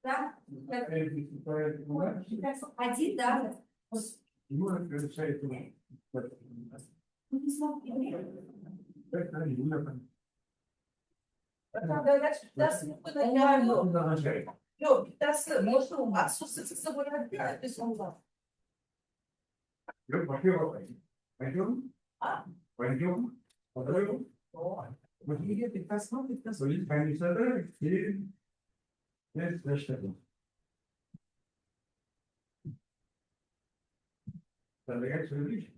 Да? Один, да? Yok, that's можно отсутствие собой без ума. Пойдем? Пойдем? Пойдем? Вот я прекрасно, прекрасно. Конечно, или это что? Тогда я все вижу,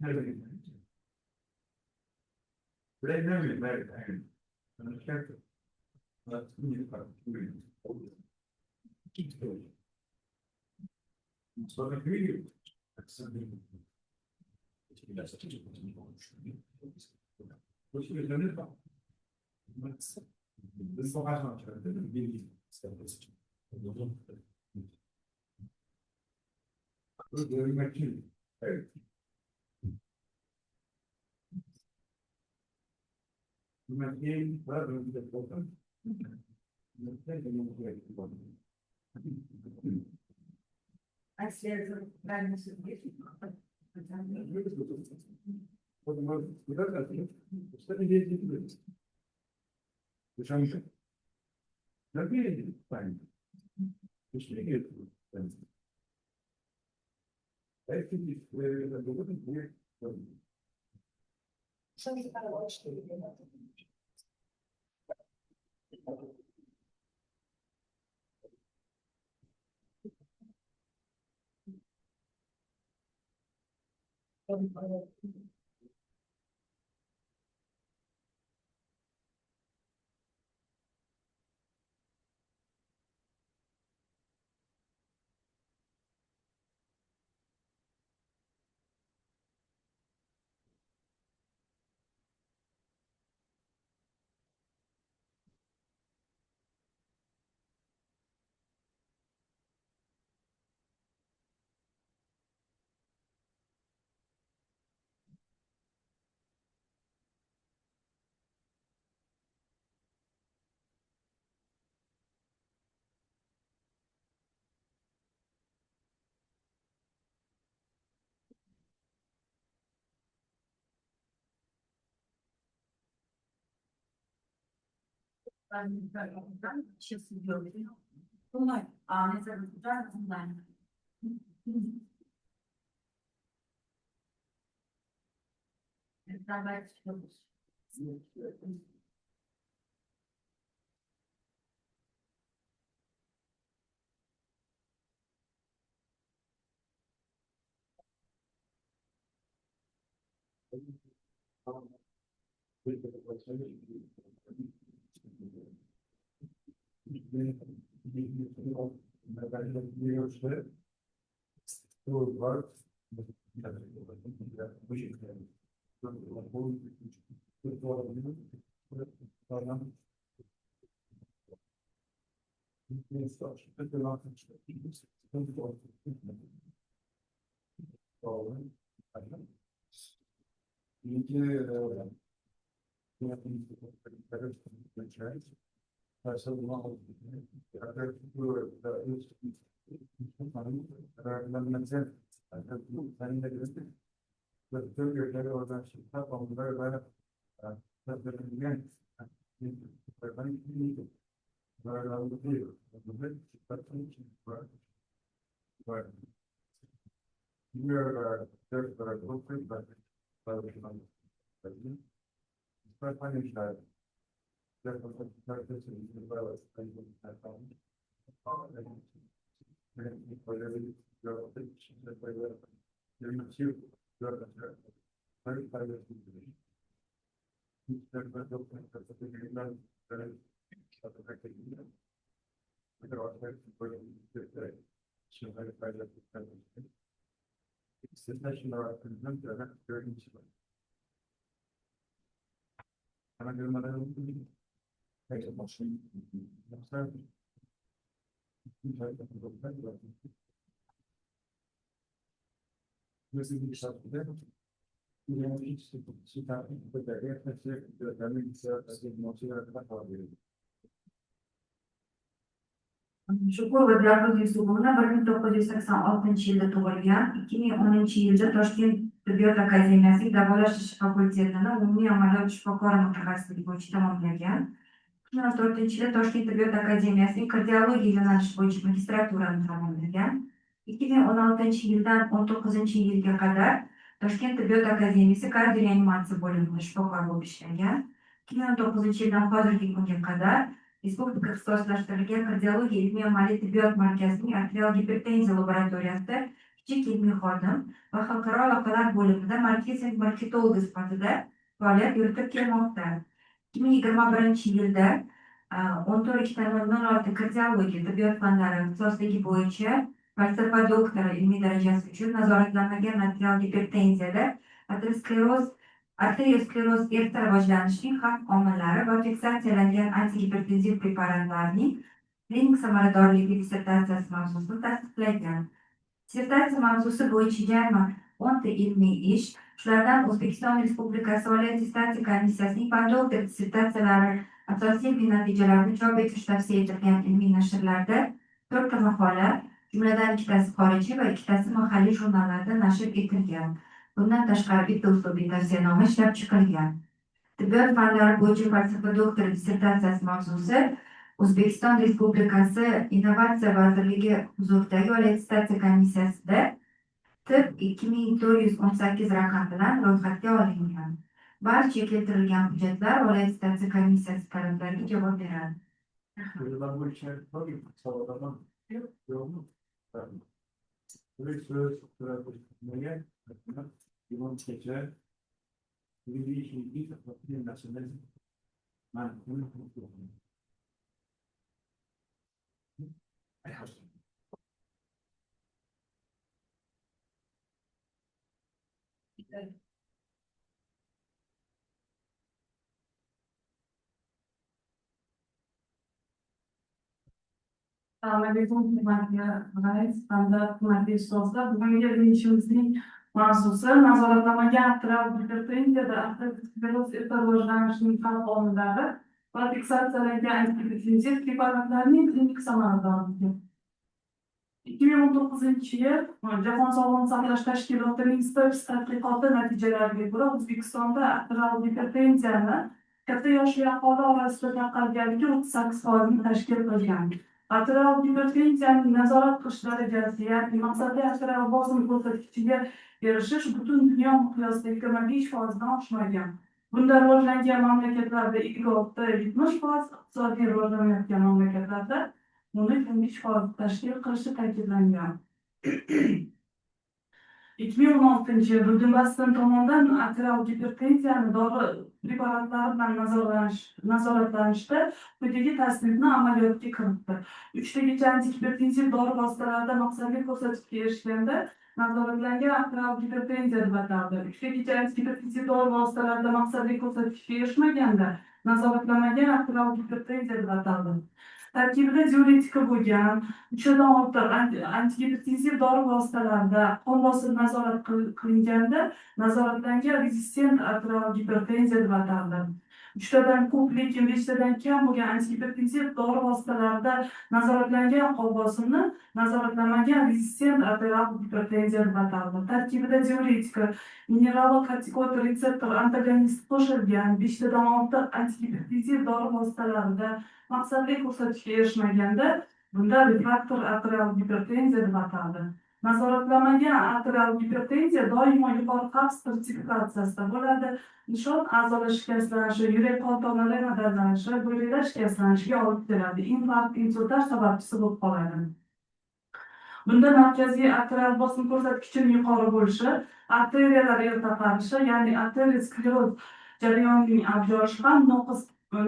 А следует правильно судить. Сейчас идем. А мне сразу онлайн. Давайте что. Shukurova Dilafruz Yusupova 1986 yilda tug'ilgan. 2010 yilda Toshkent tibbiyot akademiyasi davolash fakultetini umumiy amaliyot shifokori mutaxassisligi bo'yicha tamomlagan. 2014 yilda Toshkent tibbiyot akademiyasining kardiologiya yo'nalishi bo'yicha magistraturani tamomlagan. 2016 yildan 19 yilga qadar Toshkent tibbiyot akademiyasi kardioreanimatsiya bo'limida shifokor bo'lib ishlagan. 2019 yildan hozirgi kunga qadar Respublika ixtisoslashtirilgan kardiologiya ilmiy amaliy tibbiyot markazining arterial gipertenziya laboratoriyasida kichik ilmiy xodim va xalqaro aloqalar bo'limida marketing marketologi sifatida faoliyat yuritib kelmoqda. 2021 yilda 14.06 kardiologiya tibbiyot fanlari ixtisosligi bo'yicha falsafa doktori ilmiy darajasi uchun nazoratlanmagan arterial gipertenziyada arterioskleroz erta rivojlanishining xavf omillari va fiksatsiyalangan antigipertenziv preparatlarning klinik samaradorligi dissertatsiyasi mavzusini tasdiqlagan. Dissertatsiya mavzusi bo'yicha jami 10 ta ilmiy ish, shulardan O'zbekiston Respublikasi Oliy attestatsiya komissiyasining fan doktor dissertatsiyalari asosiy ilmiy natijalarini chop etish tavsiya etilgan ilmiy nashrlarda 4 ta maqola, jumladan 2tasi xorijiy va 2tasi mahalliy jurnallarda nashr etilgan. Bundan tashqari bitta uslubiy tavsiyanoma ishlab chiqilgan. Tibbiyot fanlari bo'yicha falsafa doktori dissertatsiyasi mavzusi O'zbekiston Respublikasi Innovatsiya vazirligi huzuridagi Oliy attestatsiya komissiyasida TIP 2418 raqam bilan ro'yxatga olingan. Barcha keltirilgan hujjatlar Oliy attestatsiya komissiyasi talablariga javob beradi. Assalomu hurmatli rais, hurmatli ustozlar. Bugungi ishimizning mavzusi nazoratlanmagan arterial gipertenziyada arterioskleroz erta rivojlanishining xavf omillari va fiksatsiyalangan antigipertenziv preparatlarning klinik samaradorligi. 2019 yil Jahon sog'liqni saqlash tashkilotining STEPS tadqiqoti natijalariga ko'ra O'zbekistonda arterial gipertenziyani katta yoshli aholi orasida tarqalganligi 38% tashkil qilgan. Arterial gipertenziyaning nazorat qilish darajasi, ya'ni maqsadli arterial bosim ko'rsatkichiga erishish butun dunyo miqyosidagi 25%dan oshmagan. Bunda rivojlangan mamlakatlarda 26-70%, iqtisodiy rivojlanayotgan mamlakatlarda 10-15% tashkil qilishi ta'kidlangan. 2016 yil Dunbaston tomonidan arterial gipertenziyani dori preparatlari bilan nazoratlanishda quyidagi tasnifni amaliyotga kiritdi. 3 tagacha antigipertenziv dori vositalarida maqsadli ko'rsatkichga erishganda nazoratlangan arterial gipertenziya deb ataldi. 3 tagacha antigipertenziv dori vositalarida maqsadli ko'rsatkichga erishmaganda nazoratlanmagan arterial gipertenziya deb ataldi. Tarkibida diuretika bo'lgan 3dan ortiq antigipertenziv dori vositalarida qon bosimi nazorat qilinganda nazoratlangan rezistent arterial gipertenziya deb ataldi. 3tadan ko'p lekin 5tadan kam bo'lgan antigipertenziv dori vositalarida nazoratlangan qon bosimini nazoratlanmagan rezistent arterial gipertenziya deb ataldi. Tarkibida diuretika, mineralokortikoid retseptor antagonisti qo'shilgan 5tadan ortiq antigipertenziv dori vositalarida maqsadli ko'rsatkichga erishmaganda bunda refraktor arterial gipertenziya deb ataldi. Nazoratlanmagan arterial gipertenziya doimo yuqori xavf stratifikatsiyasida bo'ladi. Nishon a'zolar shikastlanishi, yurak qon tomirlari madorlanishi, buyraklar shikastlanishiga olib keladi. Infarkt, insultlar sababchisi bo'lib qoladi. Bunda markaziy arterial bosim ko'rsatkichining yuqori bo'lishi, arteriyalar erta qarishi, ya'ni arterioskleroz jarayonining avj olishi ham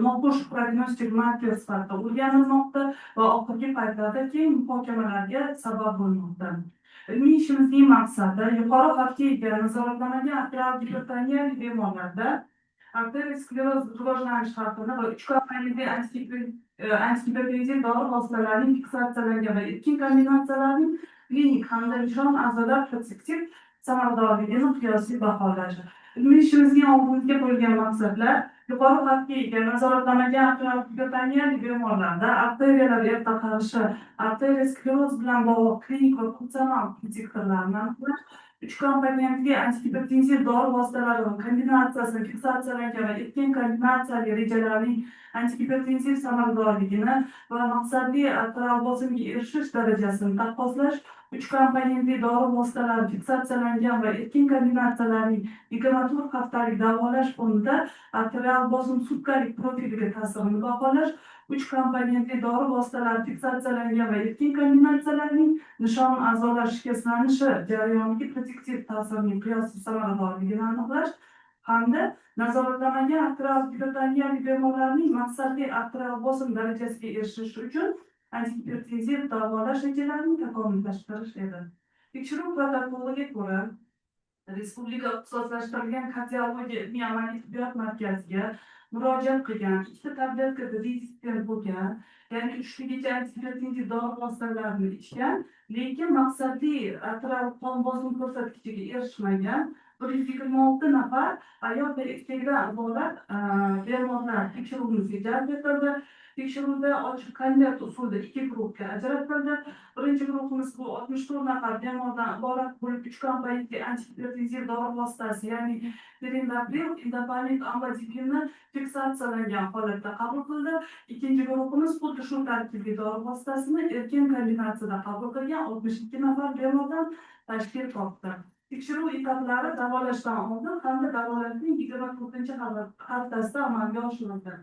noxush prognostik marker sifatida o'rganilmoqda va oxirgi paytlarda keng muhokamalarga sabab bo'lmoqda. Ilmiy ishimizning maqsadi yuqori xavfga ega nazoratlanmagan arterial gipertenziyali bemorlarda arterioskleroz rivojlanish xavfini va 3 komponentli antigipertenziv dori vositalarining fiksatsiyalangan va erkin kombinatsiyalarining klinik hamda nishon a'zolar protektiv samaradorligini qiyosiy baholash. Ilmiy ishimizning oldimizga qo'yilgan maqsadlar yuqori xavfga ega nazoratlanmagan arterial gipertoniya bemorlarda arteriyalar erta qarishi, arterioskleroz bilan bog'liq klinik va funksional indikatorlarni aniqlash, 3 komponentli antigipertenziv dori vositalarining kombinatsiyasini fiksatsiyalangan va erkin kombinatsiyali rejalarning antigipertenziv samaradorligini va maqsadli arterial bosimga erishish darajasini taqqoslash, 3 komponentli dori vositalari fiksatsiyalangan va erkin kombinatsiyalarning 24 haftalik davolash fonida arterial bosim sutkalik profiliga ta'sirini baholash, 3 komponentli dori vositalari fiksatsiyalangan va erkin kombinatsiyalarning nishon a'zolar shikastlanishi jarayoniga protektiv ta'sirining qiyosiy samaradorligini aniqlash hamda nazoratlanmagan arterial gipertoniyali bemorlarning maqsadli arterial bosim darajasiga erishish uchun antigipertenziv davolash rejalarini takomillashtirish edi. Tekshiruv protokoliga ko'ra Respublika ixtisoslashtirilgan kardiologiya ilmiy amaliy tibbiyot markaziga murojaat qilgan, 2 tabletka rezistent bo'lgan, ya'ni 3tagacha antigipertenziv dori vositalarini ichgan, lekin maqsadli arterial qon bosimi ko'rsatkichiga erishmagan 126 nafar ayol va erkakdan iborat bemorlar tekshiruvimizga jalb etildi. Tekshiruvda ochiq konvert usulida 2 guruhga ajratildi. Birinchi guruhimiz bu 64 nafar bemordan iborat bo'lib, 3 komponentli antigipertenziv dori vositasi, ya'ni perindopril, indapamid, amlodipinni fiksatsiyalangan holatda qabul qildi. Ikkinchi guruhimiz xuddi shu tarkibli dori vositasini erkin kombinatsiyada qabul qilgan 62 nafar bemordan tashkil topdi. Tekshiruv etaplari davolashdan oldin hamda davolashning 24-haftasida amalga oshirildi.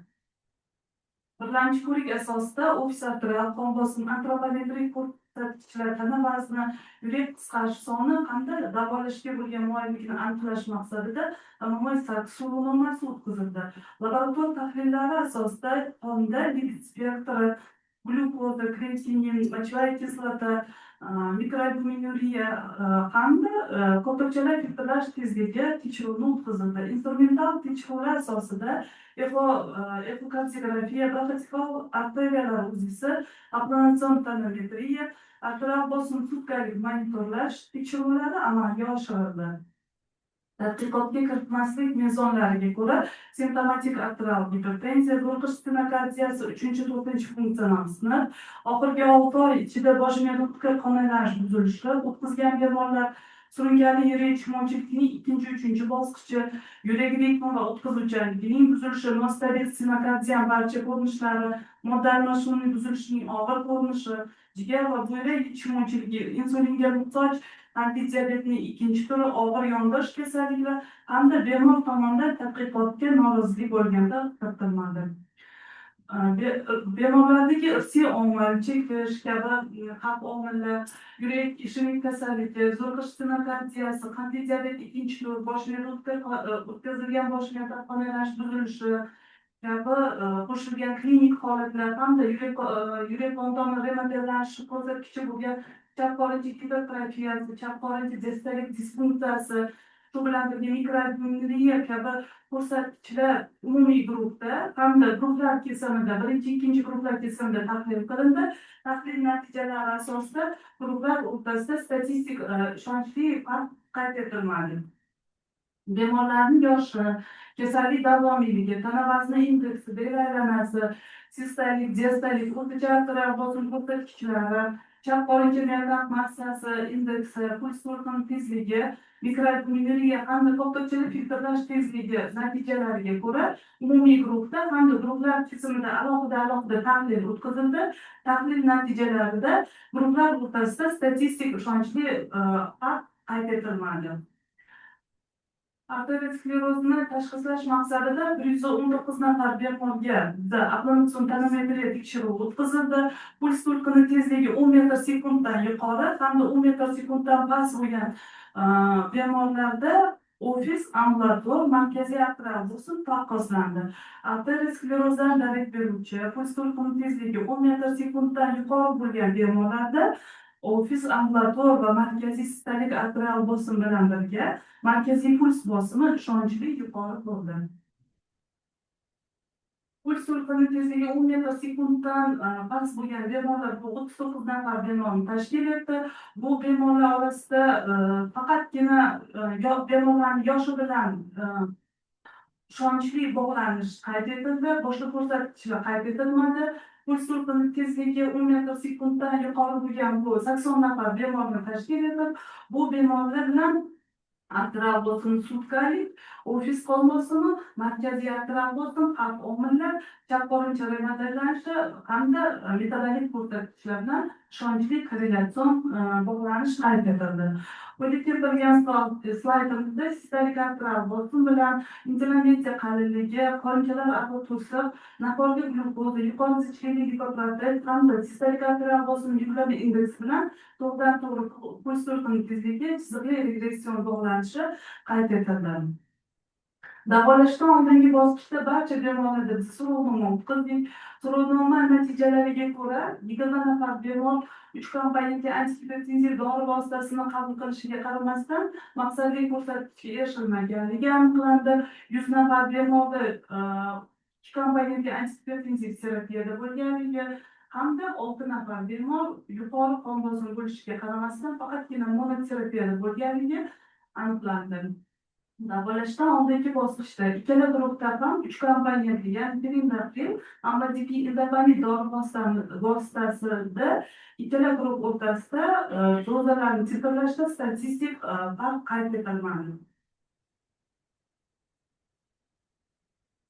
Birlamchi ko'rik asosida ofis arterial qon bosimi, antropometrik ko'rsatkichlar, tana vazni, yurak qisqarish soni hamda davolashga bo'lgan moyillikni aniqlash maqsadida umumiy suv normasi o'tkazildi. Laborator tahlillari asosida qonda lipid spektri, glyukoza, kreatinin, mochevая kislota, mikroalbuminuriya hamda ko'rtokchalar filtrlash tezligi tekshiruvni o'tkazildi. Instrumental tekshiruvlar asosida ekokardiografiya, prototikal arteriyalar uzisi, ablatsiyon tonometriya, arterial bosim sutkalik monitorlash tekshiruvlari amalga oshirildi. Tadqiqotga kiritmaslik mezonlariga ko'ra simptomatik arterial gipertenziya, zo'rg'ish stenokardiyasi 3-4 funksional sinf, oxirgi 6 oy ichida bosh miya o'tkir qonlanish buzilishi o'tkazgan bemorlar, surunkali yurak yetishmovchiligining 2-3 bosqichi, yurak ritmi va o'tkazuvchanligining buzilishi, nostalgik stenokardiya barcha ko'rinishlari, modda almashuvining buzilishining og'ir ko'rinishi, jigar va buyrak yetishmovchiligi, insulinga muhtoj antidiabetning 2 turi, og'ir yondirish kasalliklar hamda bemor tomonidan tadqiqotga norozilik bo'lganda kiritilmadi. Bemorlardagi irsiy omil, chekish kabi xavf omillar, yurak ishining kasalligi, zo'rg'ish stenokardiyasi, qandli diabet 2-tur, bosh miya o'tkazilgan bosh miya qonlanish buzilishi kabi qo'shilgan klinik holatlar hamda yurak qon tomir remodellashi ko'rsatkichi bo'lgan chap qorinchi gipertrofiyasi, chap qorinchi distolik disfunksiyasi, shu bilan birga mikroalbuminuriya kabi ko'rsatkichlar umumiy guruhda hamda guruhlar kesimida, birinchi, ikkinchi guruhlar kesimida tahlil qilindi. Tahlil natijalari asosida guruhlar o'rtasida statistik ishonchli farq qayd etilmadi. Bemorlarning yoshi, kasallik davomiyligi, tana vazni indeksi, bel aylanasi, sistolik, diastolik, o'rtacha arterial bosim ko'rsatkichlari, chap qorincha miyokard massasi indeksi, puls to'lqin tezligi, mikroalbuminuriya hamda ko'ptokchali filtrlash tezligi natijalariga ko'ra umumiy guruhda hamda guruhlar kesimida alohida tahlil o'tkazildi. Tahlil natijalarida guruhlar o'rtasida statistik ishonchli farq qayd etilmadi. Arteriosklerozni tashxislash maqsadida 119 nafar bemorga ablatsiyon tonometriya tekshiruvi o'tkazildi. Puls to'lqini tezligi 10 metr sekunddan yuqori hamda 10 metr sekunddan past bo'lgan bemorlarda ofis ambulator markaziy arterial bosim taqqoslandi. Arteriosklerozdan darak beruvchi puls to'lqini tezligi 10 metr sekunddan yuqori bo'lgan bemorlarda ofis ambulator va markaziy sistolik arterial bosim bilan birga markaziy puls bosimi ishonchli yuqori bo'ldi. puls sur'atining tezligi 10 metr sekunddan past bo'lgan bemorlar bu 39 nafar bemorni tashkil etdi. Bu bemorlar orasida faqatgina bemorlarning yoshi bilan ishonchli bog'lanish qayd etildi. Boshqa ko'rsatkichlar qayd etilmadi. Puls sur'atining tezligi 10 metr sekunddan yuqori bo'lgan bu 80 nafar bemorni tashkil etib, bu bemorlar bilan arterial bosim sutkalik, ofis qon bosimi, markaziy arterial bosim, qalb omillar, chap qorincha remodellashishi hamda metabolik ko'rsatkichlar bilan ishonchli korrelyatsion bog'lanish qayd etildi. Quyida keltirilgan slaydimizda sistolik arterial bosim bilan inflammatsiya qalinligi, qorinchalar to'siq, nafolli glyukoza, yuqori zichli gipoprotein hamda sistolik arterial bosim yuklama indeksi bilan to'g'ridan-to'g'ri puls sur'atining tezligi chiziqli regression bog'lanishi qayd etildi. Davolashdan oldingi bosqichda barcha bemorlarda so'rovnoma o'tkazdik. So'rovnoma natijalariga ko'ra 20 nafar bemor 3 komponentli antihipertenziv dori vositasini qabul qilishiga qaramasdan maqsadli ko'rsatkichga erishilmaganligi aniqlandi. 100 nafar bemorda 2 komponentli antihipertenziv terapiyada bo'lganligi hamda 6 nafar bemor yuqori qon bosimi bo'lishiga qaramasdan faqatgina monoterapiyada bo'lganligi aniqlandi. Davolashdan oldingi bosqichda ikkala guruhda ham 3 komponentli, ya'ni pirindaprin, amlodipin dori vositasida ikkala guruh o'rtasida dozalarni titrlashda statistik farq qayd etilmadi.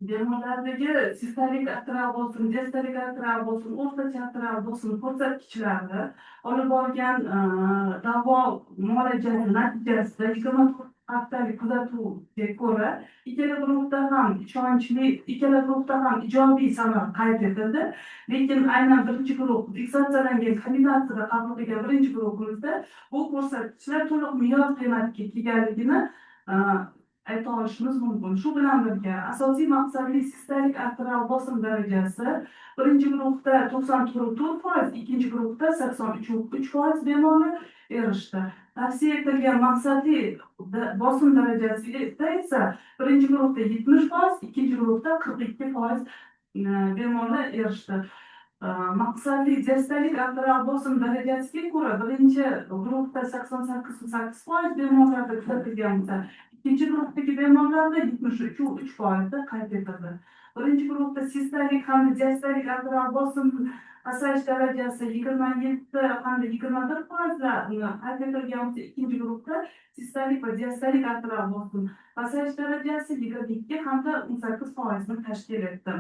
Bemorlardagi sistolik arterial bosim, diastolik arterial bosim, o'rtacha arterial bosim ko'rsatkichlari olib borgan davo muolajasi natijasida 24 haftalik kuzatuvga ko'ra ikkala guruhda ham ijobiy samara qayd etildi. Lekin aynan birinchi guruh fiksatsiyalangan kombinatsiyada qabul qilgan birinchi guruhimizda bu ko'rsatkichlar to'liq me'yor qiymatga kelganligini ayta olishimiz mumkin. Shu bilan birga asosiy maqsadli sistolik arterial bosim darajasi birinchi guruhda 94%, ikkinchi guruhda 83% bemorlar erishdi. Tavsiya etilgan maqsadli bosim darajasi esa birinchi guruhda 70%, ikkinchi guruhda 42% bemorlar erishdi. Maqsadli diastolik arterial bosim darajasiga ko'ra birinchi guruhda 88% bemorlarda kuzatilgan bo'lsa, ikkinchi guruhdagi bemorlarda 73% qayd etildi. Birinchi guruhda sistolik hamda diastolik arterial bosim pasayish darajasi 27 hamda 21% qayd etilgan bo'lsa, ikkinchi guruhda sistolik va diastolik arterial bosim pasayish darajasi 22 hamda 18% tashkil etdi.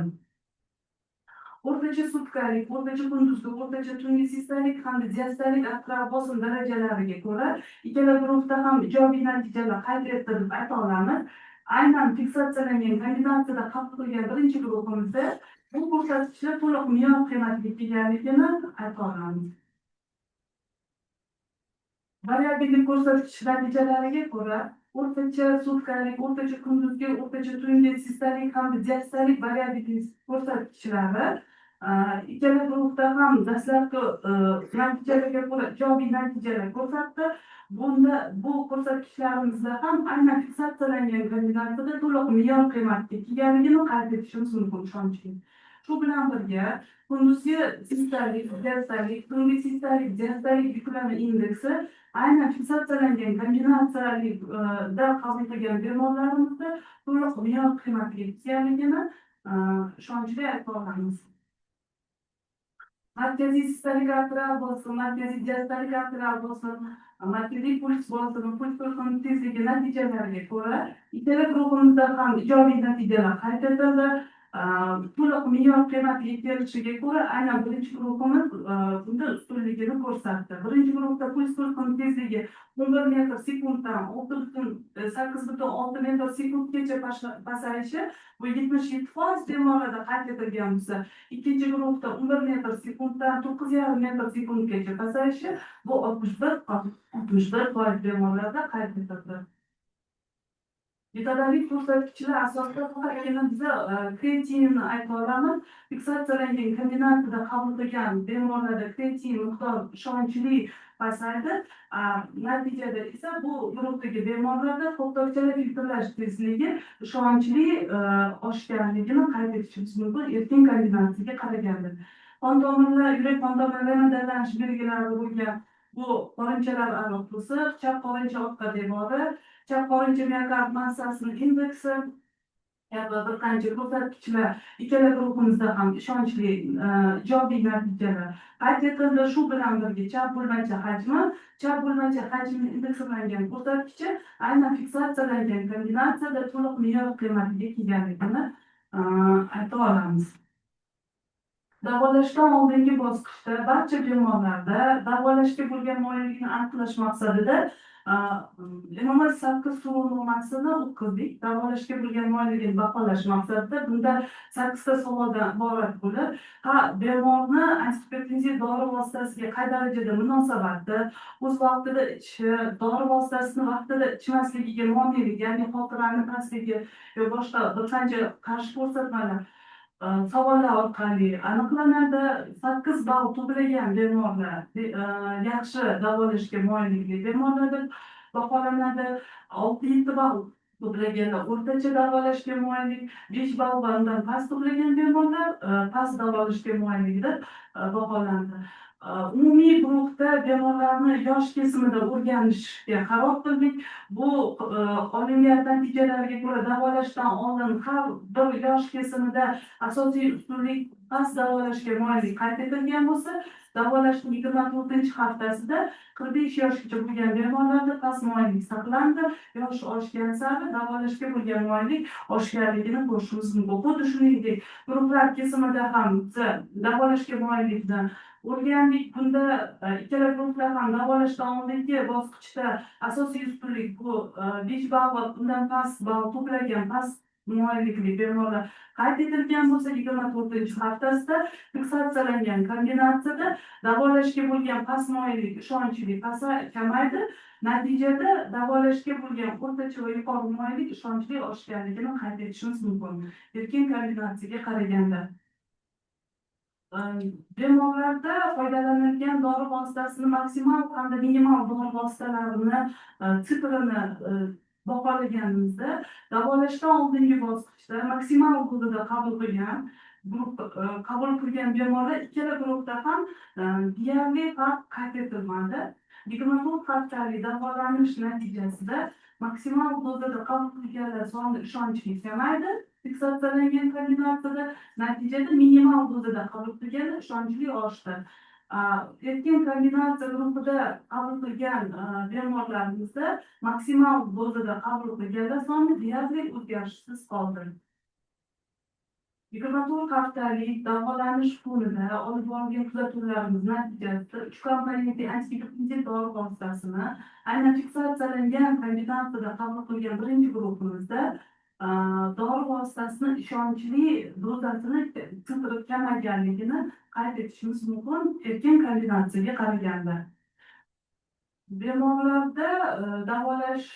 O'rtacha sutkalik, o'rtacha kunduzgi, o'rtacha tungi sistolik hamda diastolik arterial bosim darajalariga ko'ra ikkala guruhda ham ijobiy natijalar qayd etildi deb ayta olamiz. Aynan fiksatsiyalangan kombinatsiyada qabul qilgan birinchi guruhimizda bu ko'rsatkichlar to'liq me'yor qiymatga kelganligini ayta olamiz. Variabillik ko'rsatkich natijalariga ko'ra o'rtacha sutkalik, o'rtacha kunduzgi, o'rtacha tungi sistolik hamda diastolik variabillik ko'rsatkichlari ikkala guruhda ham dastlabki natijalarga ko'ra ijobiy natijalar ko'rsatdi. Bu ko'rsatkichlarımizda ham aynan fiksatsiyalangan kombinatsiyada to'liq me'yor qiymatga kelganligini qayd etishimiz mumkin ishonchli. Shu bilan birga kunduzgi sistolik, diastolik, tungi sistolik, diastolik yuklama indeksi aynan fiksatsiyalangan kombinatsiyalarda qabul qilgan bemorlarimizda to'liq me'yor qiymatga kelganligini ishonchli ayta olamiz. Markaziy sistolik arterial bosim, markaziy diastolik arterial bosim, markaziy puls bosimi, puls sur'atining tezligi natijalariga ko'ra ikkala guruhimizda ham ijobiy natijalar qayd etildi. To'liq me'yor qiymatga kelishiga ko'ra aynan birinchi guruhimiz bunda ustunligini ko'rsatdi. Birinchi guruhda puls sur'atining tezligi 11 metr sekunddan 8,6 metr sekundgacha pasayishi bu 77% bemorlarda qayd etilgan bo'lsa, ikkinchi guruhda 11 metr sekunddan 9,5 metr sekundgacha pasayishi bu 61% bemorlarda qayd etildi. Yetarlilik ko'rsatkichlar asosida faqatgina biza kreatinni ayta olamiz. Fiksatsiyalangan kombinatsiyada qabul qilgan bemorlarda kreatin miqdori ishonchli pasaydi. Natijada esa bu guruhdagi bemorlarda to'xtovchan filtrlash tezligi ishonchli oshganligini qayd etishimiz mumkin erkin kombinatsiyaga qaraganda. Qon tomirlar, yurak qon tomirlarini dallanish belgilari bo'lgan bu qorinchalar aro to'siq, chap qorincha orqa devori, chap qorincha miokard massasining indeksi kabi bir qancha ko'rsatkichlar ikkala guruhimizda ham ishonchli ijobiy natijalar qayd etildi. Shu bilan birga chap bo'lmacha hajmi indekslangan ko'rsatkichi aynan fiksatsiyalangan kombinatsiyada to'liq me'yor qiymatiga kelganligini ayta olamiz. Davolashdan oldingi bosqichda barcha bemorlarda davolashga bo'lgan moyillikni aniqlash maqsadida MMR 8 suv normasini o'tkazdik. Davolashga bo'lgan moyillikni baholash maqsadida bunda 8 ta savoldan iborat bo'lib, bemorni antihipertenziv dori vositasiga qay darajada munosabati, o'z vaqtida ichishi, dori vositasini vaqtida ichmasligiga monelik, ya'ni xotirani pastligi yoki boshqa bir qancha qarshi ko'rsatmalar savollar orqali aniqlanadi. 8 ball to'plagan bemorlar yaxshi davolashga moyillikli bemorlar deb baholanadi. 6-7 ball to'plaganlar o'rtacha davolashga moyillik, 5 ball va undan past to'plagan bemorlar past davolashga moyillik deb baholandi. Umumiy guruhda bemorlarni yosh kesimida o'rganishga qaror qildik. Bu olingan natijalarga ko'ra davolashdan oldin har bir yosh kesimida asosiy ustunlik past davolashga moyillik qayd etilgan bo'lsa, davolashning 24-haftasida 45 yoshgacha bo'lgan bemorlarda past moyillik saqlandi. Yosh oshgan sari davolashga bo'lgan moyillik oshganligini ko'rishimiz mumkin. Xuddi shuningdek, guruhlar kesimida ham davolashga moyillikdan o'rgandik. Bunda ikkala guruhlar ham davolashdan oldingi bosqichda asosiy ustunlik bu 5 ball va undan past ball to'plagan past moyillikli bemorlar qayd etilgan bo'lsa, 24-haftasida fiksatsiyalangan kombinatsiyada davolashga bo'lgan past moyillik ishonchli kamaydi. Natijada davolashga bo'lgan o'rtacha va yuqori moyillik ishonchli oshganligini qayd etishimiz mumkin erkin kombinatsiyaga qaraganda. Bemorlarda foydalanilgan dori vositasini maksimal hamda minimal dori vositalarini titrini baholaganimizda davolashdan oldingi bosqichda maksimal hududda qabul qilgan bemorlar ikkala guruhda ham deyarli farq qayd etilmadi. 24 haftalik davolanish natijasida maksimal hududda qabul qilganlar soni ishonchli kamaydi. Fiksatsiyalangan kombinatsiyada natijada minimal hududda qabul qilganlar ishonchli oshdi. Erkin kombinatsiya guruhida qabul qilgan bemorlarimizda maksimal dozada qabul qilganlar soni deyarli o'zgarishsiz qoldi. 24 haftalik davolanish fonida olib borgan kuzatuvlarimiz natijasida 3 komponentli antihipertenziv dori vositasini aynan fiksatsiyalangan kombinatsiyada qabul qilgan birinchi guruhimizda dori vositasini ishonchli dozasini titri kamayganligini qayd etishimiz mumkin erkin kombinatsiyaga qaraganda. Bemorlarda davolash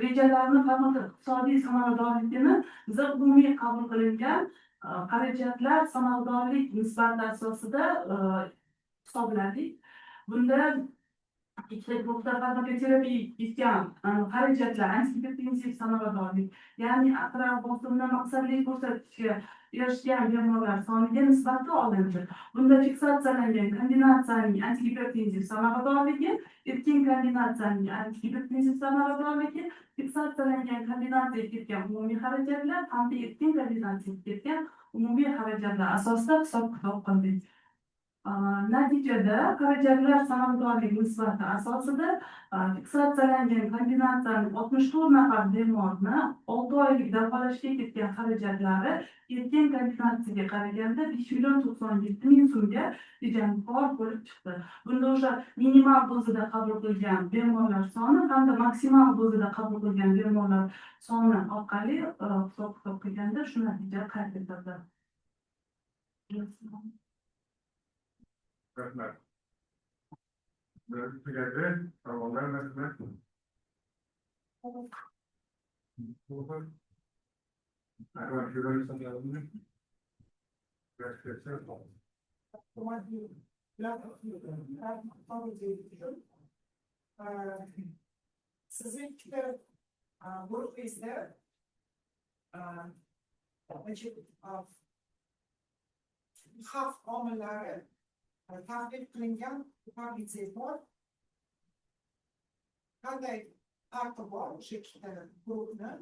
rejalarini farmakoiqtisodiy samaradorligini biza umumiy qabul qilingan xarajatlar samaradorlik nisbati asosida hisobladik. Bunda ikkita guruhda farmakoterapiya etgan xarajatlar antihipertenziv samaradorlik, ya'ni arterial bosimni maqsadli ko'rsatkichga erishgan bemorlar soniga nisbati olindi. Bunda fiksatsiyalangan kombinatsiyaning antihipertenziv samaradorligi, erkin kombinatsiyaning antihipertenziv samaradorligi, fiksatsiyalangan kombinatsiyaga ketgan umumiy xarajatlar hamda erkin kombinatsiyaga ketgan umumiy xarajatlar asosida hisob-kitob qildik. Natijada xarajatlar samaradorlik nisbati asosida fiksatsiyalangan kombinatsiyaning 64 nafar bemorni 6 oylik davolashga ketgan xarajatlari erkin kombinatsiyaga qaraganda 5,97,000 so'mga tejamkor bo'lib chiqdi. Bunda o'sha minimal dozada qabul qilgan bemorlar soni hamda maksimal dozada qabul qilgan bemorlar soni orqali hisob-kitob qilganda shu natija qayd etildi. Rahmat. Tugadı. Savollar rahmat. Aynen, şöyle bir sanırım. Gerçekten. Sizin de grup bizde значит, xavf omillari tahlil qilingan tablitsiya bor. Qanday farqi bor o'sha ikkita guruhni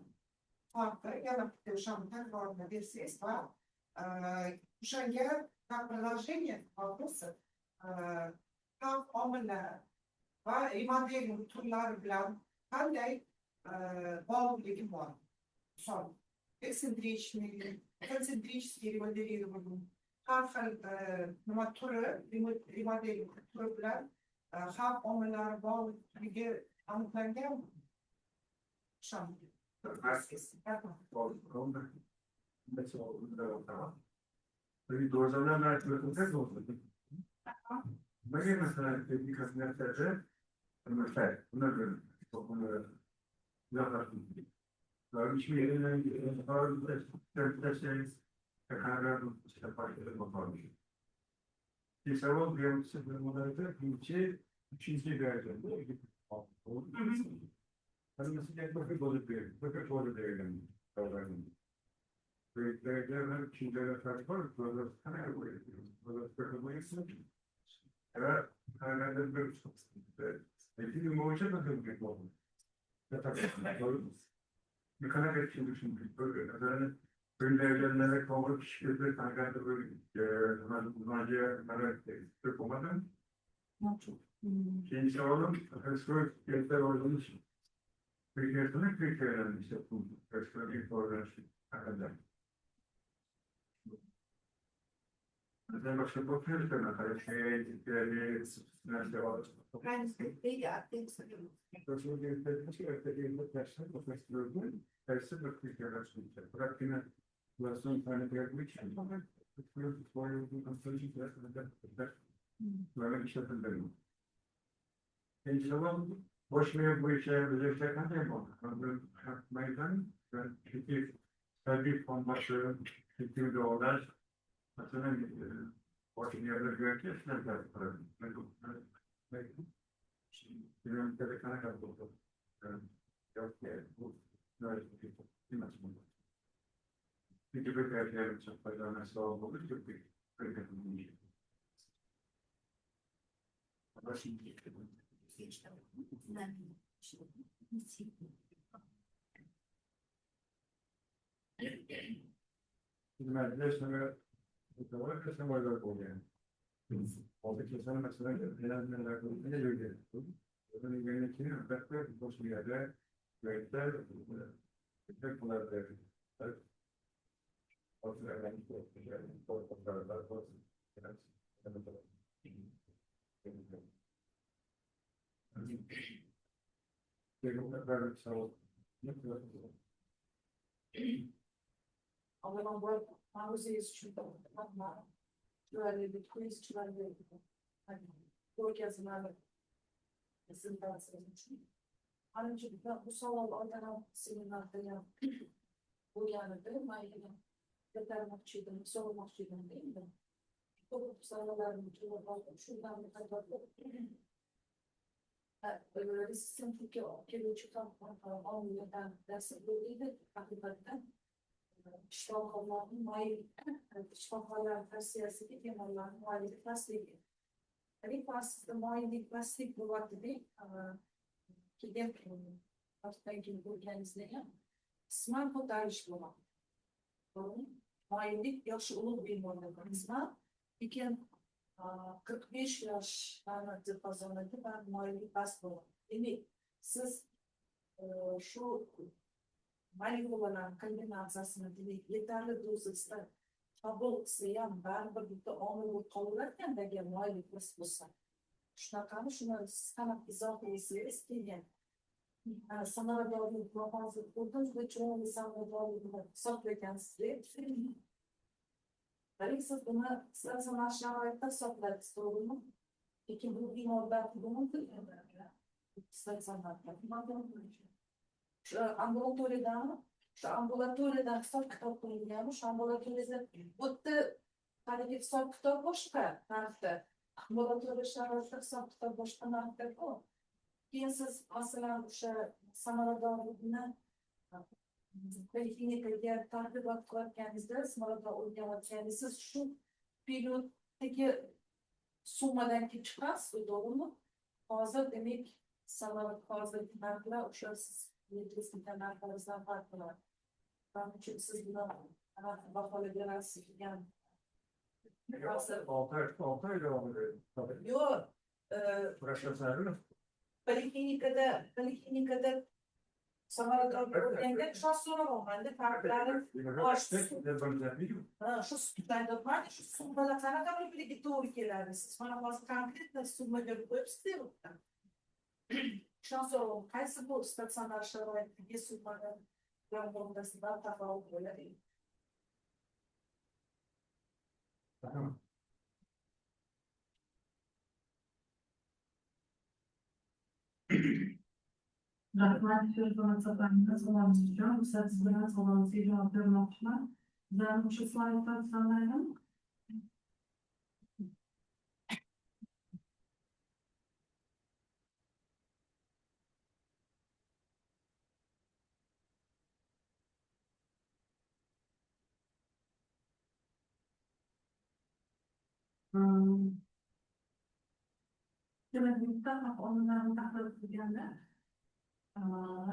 farqi yana bitta o'shani takrorini bersangiz va o'shanga приложение vопросы xavf omillari va modelning turlari bilan qanday bog'liqligi bor. Misol эксцентричный, концентрический ремоделирование. Har xil nima turi, remodeling turi bilan xavf omillari bog'liqligi aniqlangan. Peki doğrudan merkezinde oldu. Bugün mesela teknik hastanelerde mesela bunlar toplumda yaklaşık. Daha hiçbir yerinden derseniz tekrar işte başladı bakalım. Lisavol biyolojisi bölümlerde birinci, üçüncü derecede hani mesela bakın bozuk değerlendim. Büyüklerden ikincilere fark var, böyle kanal koyuyoruz. Böyle takılmayız. Evet, kanalda böyle çok sıkıntı. Peki muhabbet nasıl bir oldu? Bir kanal geçtiğini düşündük. Böyle evlenlere kavga kişileri kanalda böyle uzmancıya kanal yapamadım. İkinci oğlum, Hırsız Gökler olduğunu için. Türkiye'sinin Türkiye'den işte bu Hırsız ilk organizasyon kanalda. Ben başka bakıyoruz da mesela şeye nerede var? Ben değil ya, Hırsız Gökler'in öteki dersler bakıyoruz. Dersi bakıyoruz. Bırak yine ulaşım internet yapmak için. Hırsız boyunca konsolojik dersler böyle işletilmiyor. İnşallah boş ver bu işe özellikle ne yapalım? Meydan ben çünkü tabii fondasyonu fikri de olar. Mesela boş yerler görürken ne yaparım? Benim telefona kaldı. Yok ya bu böyle bir nasıl? Peki bir yerlerin çok faydalı nasıl olur? Çok bir kırıklığı. Ama şimdi hizmetler sonra var kısım olarak oluyor. Oradaki insan mesela neler alakalı ne öyle. Onun yönetimini özellikle boş bir yerde yönetler tek bunlar da ortadan ama bu mağazayız çünkü ama böyle bir kriz çıkarıyor. Hani bu yazıları yazılar için. Ayrıca bu salon oradan seminerde ya bu yani değil mi? Yetermakçıydım, sormakçıydım değil mi? Bu salonların çoğu var. Şuradan bir kadar böyle sistem Türkiye çıkan olmayan dersi böyleydi. Hakikaten iştahlarının maliyetten, iştahlarla siyaseti kemallarının maliyetten tasdiki. Tabii aslında maliyetten tasdik bu vakti değil. Ki de hafta gibi bu kendisine ya. Smart fotoğraf bu. Maliyetten yaşı olur bir organizma. İken 45 yaşlarında kazanırdı. Ben maliyetten tasdik. Yani siz şu maliyetten olan kombinasyasını yeterli dozda kabul etsem baribir bitta omil qo'llarkan degan maliyetten bo'lsa shunaqami shuni sanab izoh qilsangiz kelgan samaradorlik hozir ko'rdim juda chiroyli samaradorlikni hisoblagansiz siz buni statsionar sharoitda hisoblaysiz to'g'rimi lekin bu bemorlar statsionarda Şu ambulatoriyada hisob kitob qilingan, shu ambulatoriyada o'tda haligi hisob kitob boshqa narxda. Ambulatoriya sharoitida hisob kitob boshqa narxda-ku. Keyin siz masalan o'sha samaradorlikni poliklinikaga targ'ibot qilayotganingizda, samarador o'rganayotganingizda siz shu perioddagi summadan kelib chiqasiz, to'g'rimi? Hozir demak hozirgi narxlar o'sha siz yetishgan narxlaringizdan farq qiladi. Buning uchun siz buni baholayverasiz degan. 6 ay devam ediyor. Tabii. Yo'q, Uğraşıyorsunuz. poliklinikada samarador o'rganga ishonch so'ramayman-da, farqlari shu aytibman, shu summalar qanaqa birga to'g'ri keladi. Siz mana hozir konkretno summaga qo'yibsiz-ku. Ishonch so'ramayman, qaysi bu statsionar sharoitdagi summalar bilan o'rtasida tafovut bo'ladi? Tamam. Rahmat shu munosabatingiz bilan uchun siz bilan savolingizga javob bermoqchiman. Sizlarni o'sha slaydda sanayman. Keraklikda qonunlarni tahlil qilganda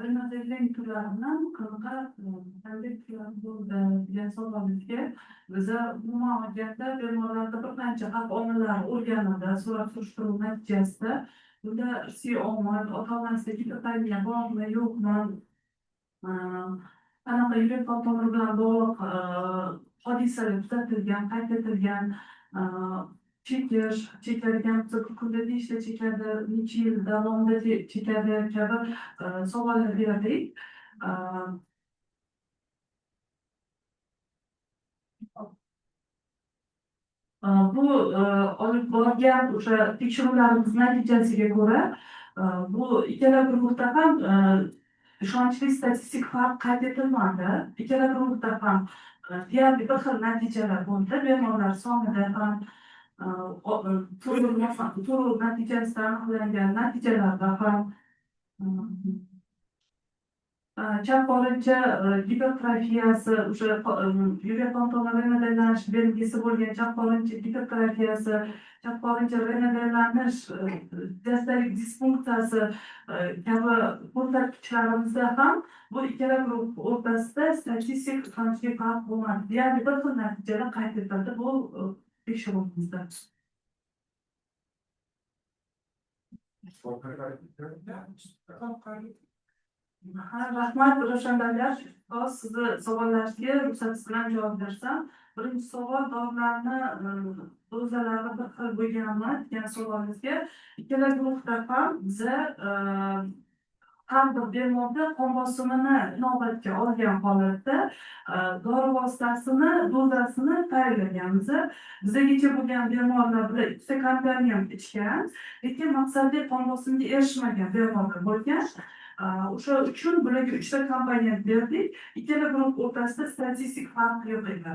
remodeling turlaridan qanday turlar bo'ldi degan savolingizga biza umuman olganda bemorlarda bir qancha xavf omillari o'rganildi, so'rab surishtiruv natijasida bunda irsiy omil, ota-onasida gipertoniya bormi, yo'qmi, qanaqa yurak qon tomiri bilan bog'liq hodisalar kuzatilgan, qayd etilgan, chekadigan bo'lsa kunda nechta chekadi, necha yil davomida chekadi kabi savollar berdik. Bu olib borgan o'sha tekshiruvlarimiz natijasiga ko'ra bu ikkala guruhda ham ishonchli statistik farq qayd etilmadi. Ikkala guruhda ham deyarli bir xil natijalar bo'ldi. Bemorlar sonida ham turur natijasida aniqlangan natijalarda ham chap qorincha gipertrofiyasi, o'sha yurak qon tomiri renallanish belgisi bo'lgan chap qorincha gipertrofiyasi, chap qorincha renallanish diastolik disfunksiyasi kabi ko'rsatkichlarimizda ham bu ikkala guruh o'rtasida statistik ishonchli farq bo'lmadi. Deyarli bir xil natijalar qayd etildi bu tekshiruvimizda. Rahmat, Ravshanbeklar. Hozir sizni savollaringizga ruxsatingiz bilan javob bersam, birinchi savol dorilarni dozalarni bir xil bo'lganmi degan savolingizga ikkala guruhda ham biza har bir bemorda qon bosimini inobatga olgan holatda dori vositasini dozasini tayyorlaganmiz. Bizagacha bo'lgan bemorlar bilan ikkita komponent ichgan, lekin maqsadli qon bosimiga erishmagan bemorlar bo'lgan. O'sha uchun bularga 3 ta komponent berdik. Ikkala guruh o'rtasida statistik farq yo'q edi.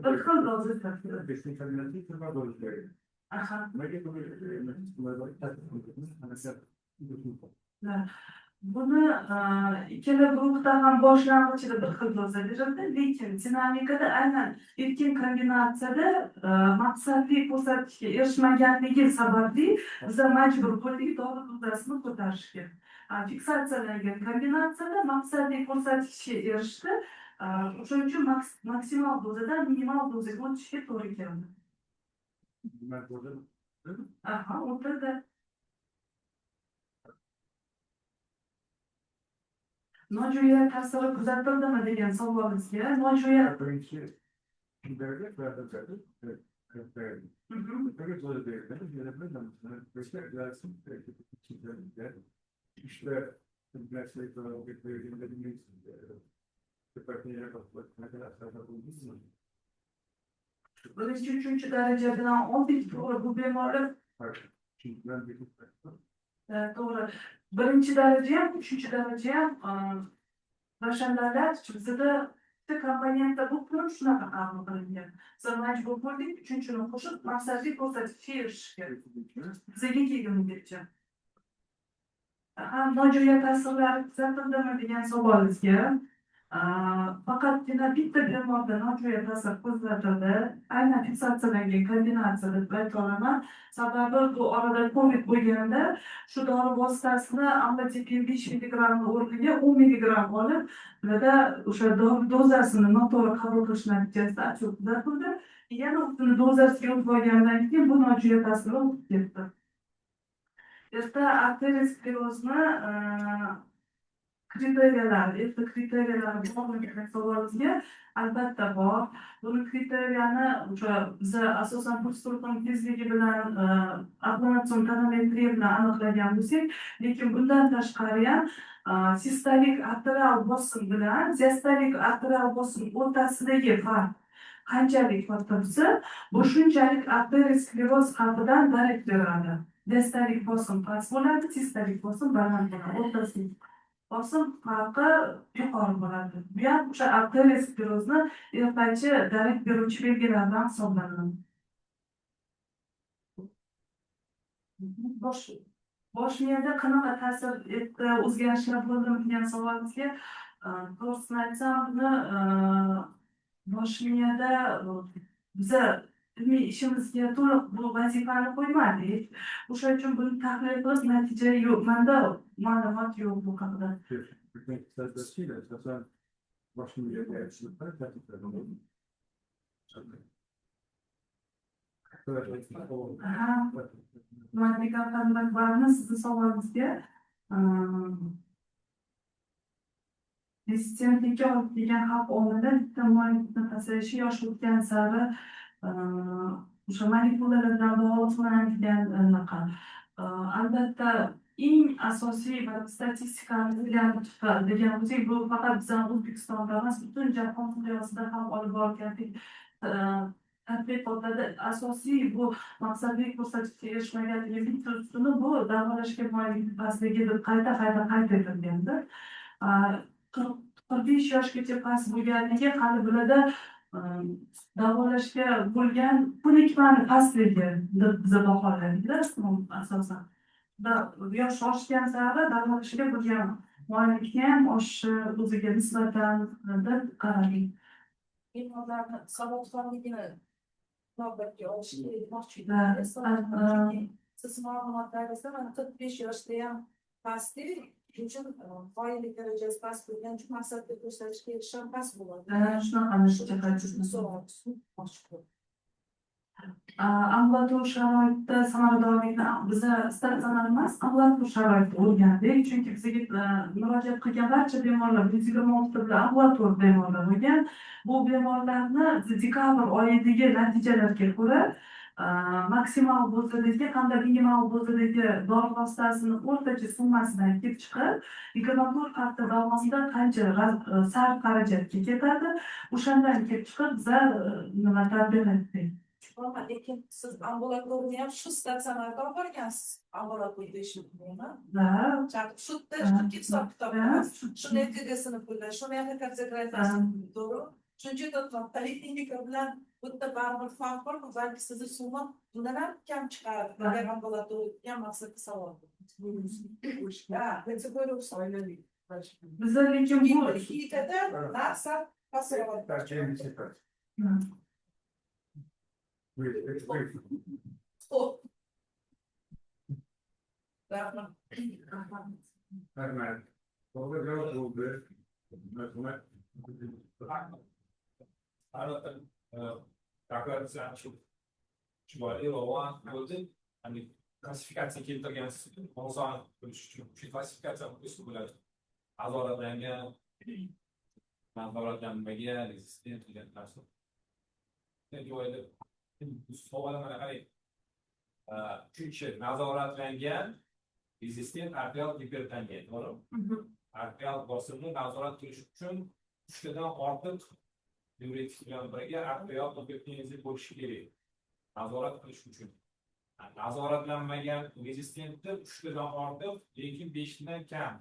Bir xil doza buni ikkala guruhda ham boshlang'ichida bir xil doza berildi, lekin dinamikada aynan erkin kombinatsiyada maqsadli ko'rsatkichga erishmaganligi sababli biz majbur bo'ldik dori dozasini ko'tarishga. Fiksatsiyalangan kombinatsiyada maqsadli ko'rsatkichga erishdi. O'shaning uchun maksimal dozadan minimal dozaga o'tishga to'g'ri keldi. O'rtada nojo'ya ta'siri kuzatildimi degan savolingizga nojo'ya birinchi, uchinchi daraja bilan oldik, to'g'ri bu bemorlar To'g'ri. Birinchi daraja ham, uchinchi daraja ham ro'shanlarlar bizada bitta komponentda bu turib shunaqa qabul qilingan. Biz majbur bo'ldik, uchinchini qo'shib maqsadli ko'rsatkichga erishishga. Bizga 20gacha. Nojo'ya ta'sirlari kuzatildimi degan savolingizga faqatgina bitta bemorda nojo'ya ta'sir kuzatildi. Aynan fiksatsiyalangan kombinatsiya deb ayta olaman. Sababi bu orada Covid bo'lganda shu dori vositasini amlodipin 5 mg o'rniga 10 mg olib, ularda o'sha dori dozasini noto'g'ri qabul qilish natijasida achchiq kuzatildi. Yana uni dozasiga o'tib olgandan keyin bu nojo'ya ta'sir o'tib ketdi. Erta arteriosklerozni kriteriyalar, erta kriteriyalar bormi degan savolingizga albatta bor. Buni kriteriyani o'sha biz asosan puls to'lqin tezligi bilan ablatsion tonometriya bilan aniqlagan bo'lsak, lekin bundan tashqari ham sistolik arterial bosim bilan diastolik arterial bosim o'rtasidagi farq qanchalik katta bo'lsa, bu shunchalik arterioskleroz xavfidan darak beradi. Diastolik bosim past bo'ladi, sistolik bosim baland bo'ladi. O'rtasidagi bosim farqi yuqori bo'ladi. Bu ham o'sha arteriosklerozni ertachi darak beruvchi belgilardan hisoblanadi. Bosh miyada qanaqa ta'sir etdi, o'zgarishlar bo'ldimi degan savolingizga to'g'risini aytsam, buni bosh miyada biza ilmiy ishimizga to'liq bu vazifani qo'ymadik. O'sha uchun buni tahlil qilib natija yo'q. Menda ma'lumot yo'q bu haqida. Sizni savolingizga resistentlikka olib kelgan xavf omili bitta muayyana pasayishi yosh o'tgan sari o'sha manipulalar bilan bog'liqlanadigan anaqa. Albatta eng asosiy va statistikani degan bo'lsak, bu faqat bizning O'zbekistonda emas, butun jahon miqyosida ham olib borilgan tadqiqotlarda asosiy bu maqsadli ko'rsatkichga erishmaganligi bitta ustuni bu davolashga moyillik pastligi deb qayta etilganda 45 yoshgacha past bo'lganligi hali bularda davolashga bo'lgan ko'nikmani pastligi deb biz baholaymiz asosan. Yosh oshgan sari davolashga bo'lgan moyillikni ham oshishi o'ziga nisbatan deb qaraladi. Bemorlarni savodxonligini inobatga olish kerak demoqchi. Siz ma'lumotlaringizda 45 yoshda ham pastlik uchun qoyillik darajasi past bo'lgan uchun maqsadga ko'rsatishga erishisham past bo'ladi. Ambulator sharoitda samaradorlikni biza statsionar emas, ambulator sharoitda o'rgandik. Chunki bizga murojaat qilgan barcha bemorlar 126 ta bilan ambulator bemorlar bo'lgan. Bu bemorlarni dekabr oyidagi natijalarga ko'ra maksimal dozadagi hamda minimal dozadagi dori vositasini o'rtacha summasidan kelib chiqib, 24 hafta davomida qancha sarf xarajatga ketadi, o'shandan kelib chiqib biz nima tadbiq etdik. Lekin siz ambulatorni ham shu statsionarda olib borgansiz, ambulatorda ishlayapsizmi? Shu hisob-kitob shunday TGsini pullar, shunday kardiografiyasini to'g'ri. Chunki poliklinika bilan bitta baribir farq bor, balki sizni summa bundan ham kam chiqadi. Agar ambulatoriya maqsadga savol. Bizda lekin bu klinikada narsa pasayapti. Rahmat. To'g'ri javob bo'ldi. Rahmat. Deklaratsiya shimoliy Rovan bo'ldi. Ya'ni klassifikatsiya keltirgansiz, oson bo'lish uchun shu klassifikatsiya usul bo'ladi. Nazoratlangan, nazoratlanmagan, resistent degan narsa. Savolga mana qarang. Uchinchi nazoratlangan resistent arterial gipertoniya, to'g'rimi? Arterial bosimni nazorat qilish uchun 3 tadan ortiq diuretik bilan birga arterial gipertoniya bo'lishi kerak. Nazorat qilish uchun. nazoratlanmagan rezistentda 3tadan ortiq, lekin 5tadan kam.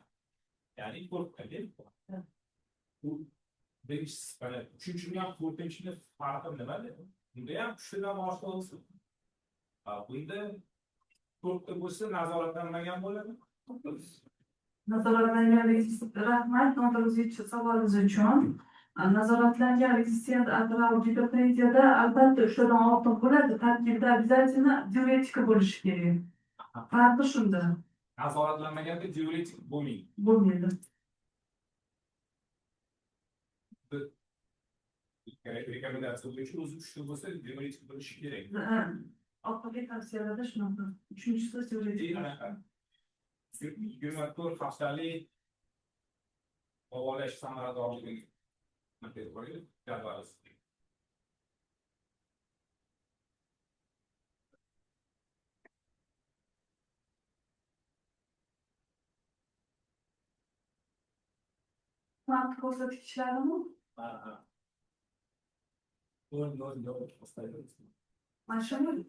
Ya'ni 4ta deb. Bu birinchisi, mana 3-chini ham 4-chini farqi nimada? Bunda ham 3tadan ortiq bo'lsin. Bunda 4ta bo'lsa nazoratlanmagan bo'ladi. Nazoratlangan rezistent, rahmat Nodirov savolingiz uchun. Nazoratlangan rezistent arterial gipertenziyada albatta 3tadan ortiq bo'ladi. Tarkibida обязательно diuretika bo'lishi kerak. Farqi shunda. Nazoratlanmaganda diuretik bo'lmaydi. Bo'lmaydi. Rekomendatsiya bo'yicha o'zi 3ta bo'lsa diuretik bo'lishi kerak. Oxirgi tavsiyalarda shunaqa. Uchinchisi diuretika. Gubernator haftalik davolash samaradorligi jadvali. Vaqt ko'rsatkichlarimi? Mana shuni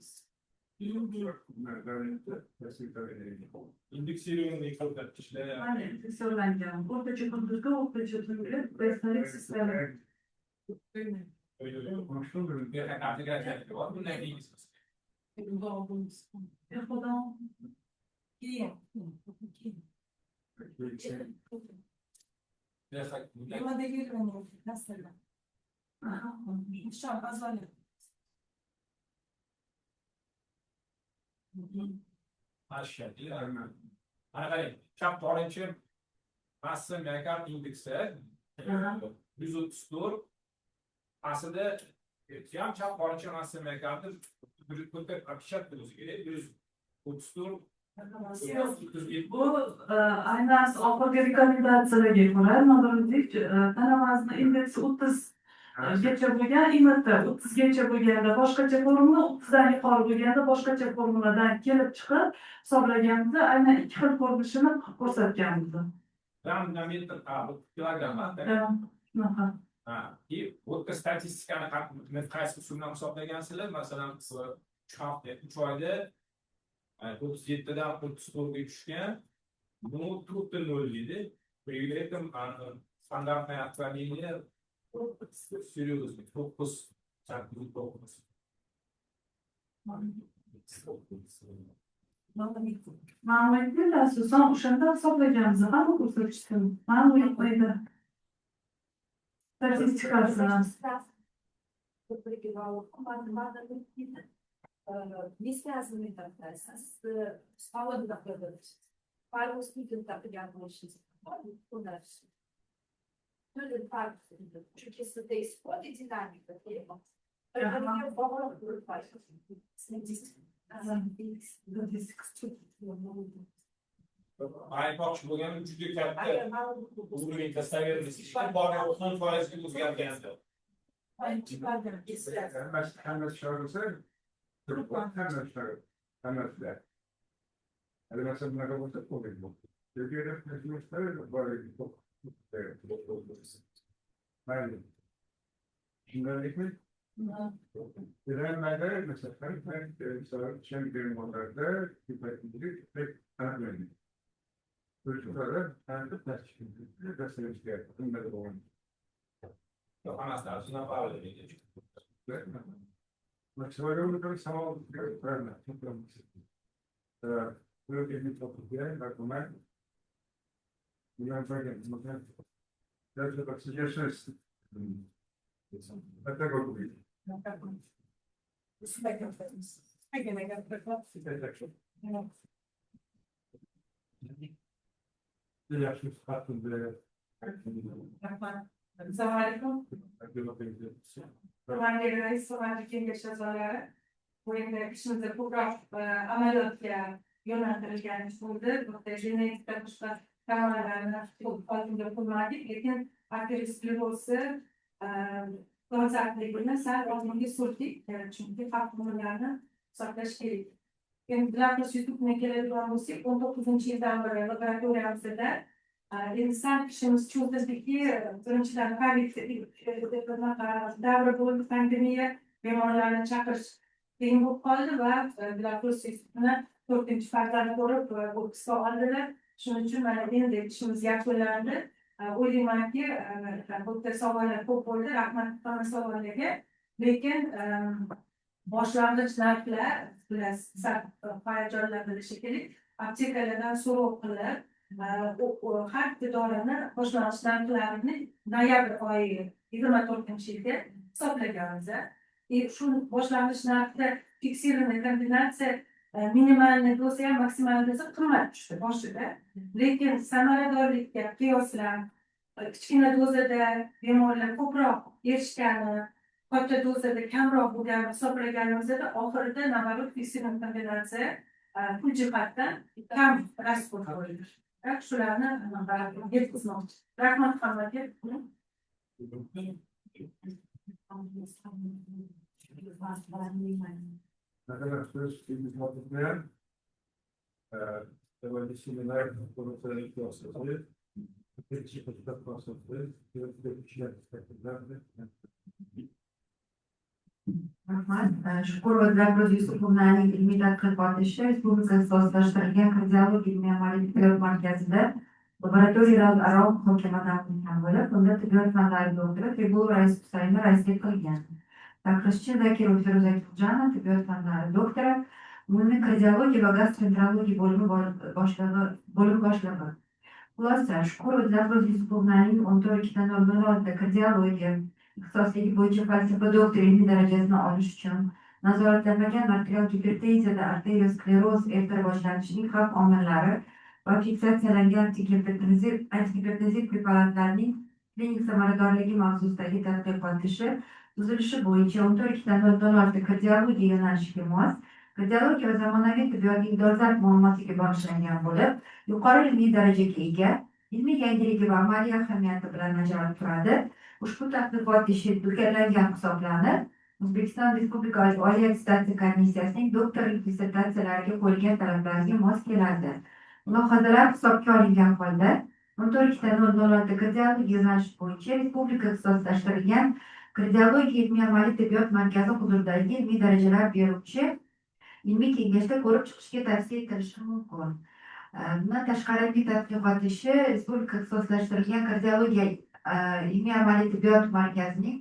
Indeksiyonni ko'rsatkichlar. mana indeksiylangan. O'rtacha kunduzgi, o'rtacha tungi besalik sistema. Erdo'g'on Mana qarang, chap to'g'rinchi massa miyokard indeksi 134, aslida ham chap to'g'rinchi massa miyokardi 150 bo'lsa kerak, 134. bu aynan oxirgi rekomendatsiyalarga ko'ra Nodirov tana vazni indeksi 30 gacha bo'lgan, IMT 30 gacha bo'lganda boshqacha formula, 30 dan yuqori bo'lganda boshqacha formuladan kelib chiqib hisoblaganimizda aynan ikki xil ko'rinishini ko'rsatganmiz. Metr kilogramm. Shunaqa. O'tga statistikani qaysi usuldan hisoblagansizlar? Masalan, 3 hafta, 3 oyda 37 dan 34 ga tushgan. Buni 4.0 deydi. При этом стандартная отклонение серьезный, 9 чарпнуть 9. Ma'lumotni asosan o'shanda hisoblaganmiz, hamma ko'rsatkichni. Ma'lumot qo'ydi. Statistikasini. Не связаны тогда с погодой, пару спикеров так я очень дальше. Люди так, чуть если ты исходит динамика, Aytmoqchi bo'lganim juda katta uzunlik tasavirimiz ishlar borgan 10% ga o'zgargandi. Hammasi chog'lasa, hammasi. Hali masalan bunaqa bo'lsa bo'lmaydi. Mayli. Shundaylikmi? Direnmede mesela ben çemberin onlarda hipotetirik pek anlamıyorum. Çocuklara tanıdık ders çıkıyor. Dersine çıkıyor. Bunları doğru. Anastar, şuna bağlı değil. Mesela onu da sağ verme. Böyle bir topluluğa bakımlar. Bundan böyle mesela derse bak sıcaksınız. Hatta korkuyor. Yaşlı hakkında Assalamualaikum. Teman-teman, selamat kengash a'zolari. Bu endi ishimizda ko'proq amaliyotga yo'naltirilgan ish bo'ldi. Burada genetika boshqa tamoyillarni hozirda qilmadik, lekin aterosklerozni dolzarbligini sal oldinga surdik, chunki xavf tomonlarni hisoblash kerak. Endi bilamiz, YouTube'ga keladigan bo'lsak, 19-yildan beri laboratoriyamizda inson ishimiz cho'zdiki, birinchidan COVID davri bo'ldi, pandemiya, bemorlarni chaqirish qiyin bo'lib qoldi va Belarus institutini 4-farzani ko'rib o'qishga oldilar. Shuning uchun mana endi ishimiz yakunlandi. O'ylaymanki, bu yerda savollar ko'p bo'ldi. Rahmat hamma savollarga. Lekin boshlang'ich narxlar bilasiz, hayajonlar bo'lishi kerak. Aptekalardan so'rov qilib, har bitta dorini boshlang'ich narxlarini noyabr oyi 24-yilga hisoblaganmiz. Shu boshlang'ich narxda fiksirованный kombinatsiya minimalni doza ham maksimalni doza qimmat tushdi boshida. Lekin samaradorlikka qiyoslab kichkina dozada bemorlar ko'proq erishgani, katta dozada kamroq bo'lgani hisoblaganimizda oxirida nazorat fiksirованный kombinatsiya pul jihatdan kam rasxod bo'ldi. Shularni yetkazmoqchi. Rahmat hammaga. Arkadaşlar, şimdi muhabbetler, devamlı şimdiler, konuklara ihtiyaçları, bir şirket vasıfları, bir kişiler isteklerde. Rahmat. Shukurova Dilafruz Yusupovnaning ilmiy tadqiqot ishi Respublika ixtisoslashtirilgan kardiologiya ilmiy amaliy tibbiyot markazida laboratoriyalararo muhokamadan o'tgan bo'lib, unda tibbiyot fanlari doktori Tribulova Rais Husaynova raislik qilgan. Taqrizchi Zakirova Feruza Akiljanova tibbiyot fanlari doktori, umumiy kardiologiya va gastroenterologiya bo'limi boshlig'i. Xulosa, Shukurova Dilafruz Yusupovnaning 14/02/06 kardiologiya ixtisosligi bo'yicha falsafa doktori ilmiy darajasini olish uchun nazoratlanmagan arterial gipertenziyada arterioskleroz erta rivojlanishining xavf omillari va fiksatsiyalangan antigipertenziv preparatlarning klinik samaradorligi mavzusidagi tadqiqot ishi tuzilishi bo'yicha 14/02/06 kardiologiya yo'nalishiga mos kardiologiya va zamonaviy tibbiyotning dolzarb muammosiga bag'ishlangan bo'lib, yuqori ilmiy darajaga ega, ilmiy yangiligi va amaliy ahamiyati bilan ajralib turadi. Ushbu tadqiqot ishi tugallangan hisoblanib, O'zbekiston Respublikasi Oliy attestatsiya komissiyasining doktorlik dissertatsiyalariga qo'yilgan talablarga mos keladi. Mulohazalar hisobga olingan holda 14/02/06 kardiologiya yo'nalishi bo'yicha Respublika ixtisoslashtirilgan kardiologiya ilmiy amaliy tibbiyot markazi huzuridagi ilmiy darajalar beruvchi ilmiy kengashda ko'rib chiqishga tavsiya etilishi mumkin. Bundan tashqari ilmiy tadqiqot ishi Respublika ixtisoslashtirilgan kardiologiya ilmiy amaliy tibbiyot markazining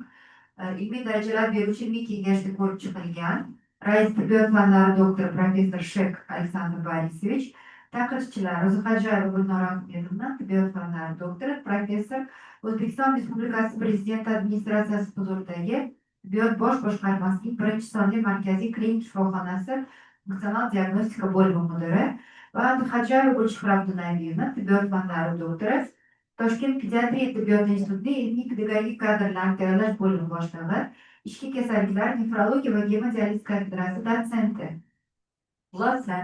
ilmiy darajalar beruvchi ilmiy kengashida ko'rib chiqilgan. Rais tibbiyot fanlari doktori professor Shek Aleksandr Borisovich, taqrizchilar Ro'ziqo'jayeva Gulnora Ahmedovna, tibbiyot fanlari doktori, professor, O'zbekiston Respublikasi Prezidenti administratsiyasi huzuridagi tibbiyot bosh boshqarmasining 1-sonli markaziy klinik shifoxonasi funksional diagnostika bo'limi mudiri va Xo'jayeva Gulchehra Abdunabiyevna, tibbiyot fanlari doktori, Toshkent pediatriya tibbiyot institutining ilmiy pedagogik kadrlarni tayyorlash bo'limi boshlig'i, ichki kasalliklar, nefrologiya va gemodializ kafedrasi dotsenti. Xulosa,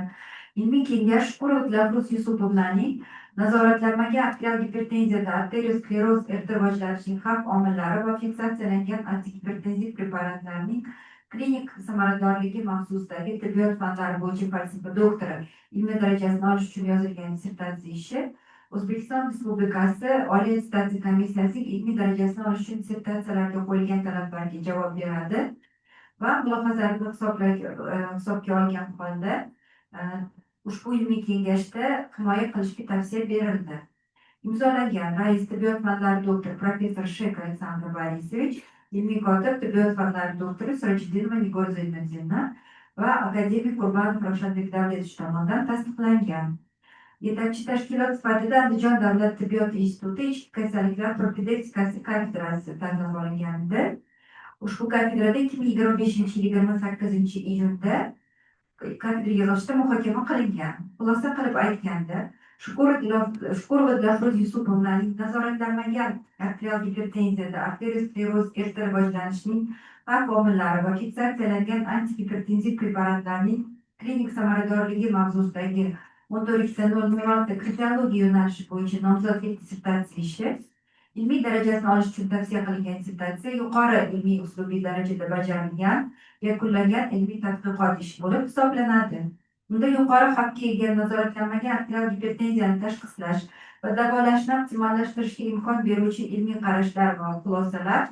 ilmiy kengash Shukurova Dilafruz Yusupovnaning nazoratlanmagan arterial gipertenziyada arterioskleroz erta rivojlanishining xavf omillari va fiksatsiyalangan antigipertenziv preparatlarning klinik samaradorligi mavzusidagi tibbiyot fanlari bo'yicha falsafa doktori ilmiy darajasini olish uchun yozilgan dissertatsiya ishi O'zbekiston Respublikasi Oliy attestatsiya komissiyasining ilmiy darajasini olish uchun dissertatsiyalarga qo'yilgan talablarga javob beradi va mulohazalarni hisobga olgan holda ushbu ilmiy kengashda himoya qilishga tavsiya berildi. Imzolangan rais tibbiyot fanlari doktori professor Shek Aleksandr Borisovich, ilmiy kotib tibbiyot fanlari doktori Sirajiddinova Nigor Zaynutdinova va akademik Qurbonov Ravshanbek Davletovich tomonidan tasdiqlangan. Yetakchi tashkilot sifatida Andijon davlat tibbiyot instituti ichki kasalliklar propedeutikasi kafedrasi tanlab olingandi. Ushbu kafedrada 2025-28-iyunda kafedra yig'ilishida muhokama qilingan. Xulosa qilib aytganda, Shukurova Dilafruz Yusupovnaning nazoratlanmagan arterial gipertenziyada arterioskleroz erta rivojlanishining xavf omillari va fiksatsiyalangan antigipertenziv preparatlarning klinik samaradorligi mavzusidagi 14/06 kardiologiya yo'nalishi bo'yicha nomzodlik dissertatsiya ishi ilmiy darajasini olish uchun tavsiya qilingan dissertatsiya yuqori ilmiy uslubiy darajada bajarilgan, yakunlangan ilmiy tadqiqot ishi bo'lib hisoblanadi. Unda yuqori xavfga ega nazoratlanmagan arterial gipertenziyani tashxislash va davolashni optimallashtirishga imkon beruvchi ilmiy qarashlar va xulosalar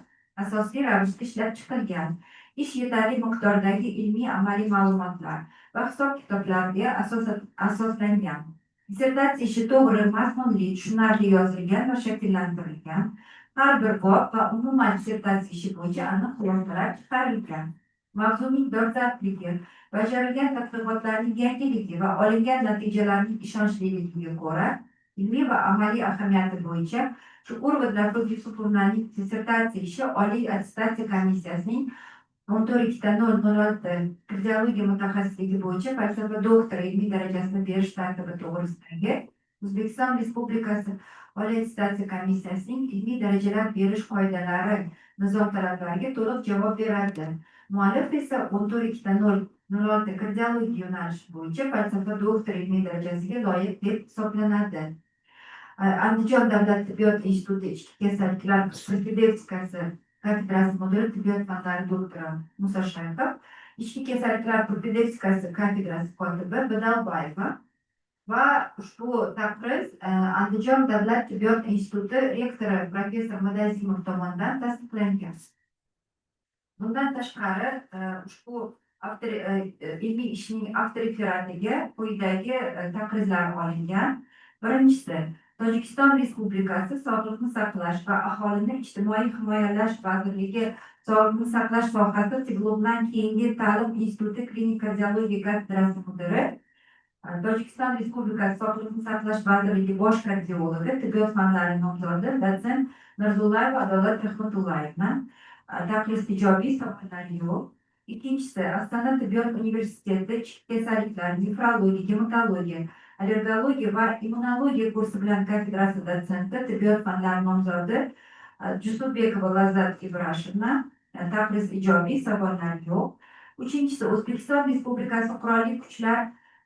asosiy ravishda ishlab chiqilgan. ish yetarli miqdordagi ilmiy amaliy ma'lumotlar va hisob-kitoblarga asoslangan. Dissertatsiya ishi to'g'ri, mazmunli, tushunarli yozilgan va shakllantirilgan. Har bir bob va umuman dissertatsiya ishi bo'yicha aniq xulosalar chiqarilgan. Mavzuning dolzarbligi, bajarilgan tadqiqotlarning yangiligi va olingan natijalarning ishonchliligiga ko'ra, ilmiy va amaliy ahamiyati bo'yicha Chuqur va Dilafruz Yusupovaning dissertatsiya ishi Oliy attestatsiya komissiyasining 14/0/06 kardiologiya mutaxassisligi bo'yicha falsafa doktori ilmiy darajasini berish tartibi to'g'risidagi O'zbekiston Respublikasi Oliy attestatsiya komissiyasining ilmiy darajalar berish qoidalari nizom talablariga to'liq javob beradi. Muallif esa 14/0/06 kardiologiya yo'nalishi bo'yicha falsafa doktori ilmiy darajasiga loyiq deb hisoblanadi. Andijon davlat tibbiyot instituti ichki kasalliklar profilaktikasi kafedrasi mudiri tibbiyot fanlari doktori Musa Shayxov, ichki kasalliklar profilaktikasi kafedrasi kotibi Bidalbayeva va ushbu taqriz Andijon davlat tibbiyot instituti rektori professor Madazimov tomonidan tasdiqlangan. Bundan tashqari ushbu ilmiy ishning avtoriferatiga quyidagi taqrizlar olingan. Birinchisi, Tojikiston Respublikasi Sog'liqni saqlash va aholini ijtimoiy himoyalash vazirligi Sog'liqni saqlash sohasi diplomdan keyingi ta'lim instituti klinik kardiologiya kafedrasi mudiri, Tojikiston Respublikasi Sog'liqni saqlash vazirligi bosh kardiologi, tibbiyot fanlari nomzodi dotsent Mirzullayeva Adolat Rahmatullayevna. Taqriz ijobiy, savollar yo'q. Ikkinchisi, Ostona tibbiyot universiteti ichki kasalliklar, nefrologiya, gematologiya, allergologiya va immunologiya kursi bilan kafedrasi dotsenti, tibbiyot fanlari nomzodi Jusubekova Lazzat Ibrashevna. Taqriz ijobiy, savollar yo'q. Uchinchisi, O'zbekiston Respublikasi Qurolli Kuchlar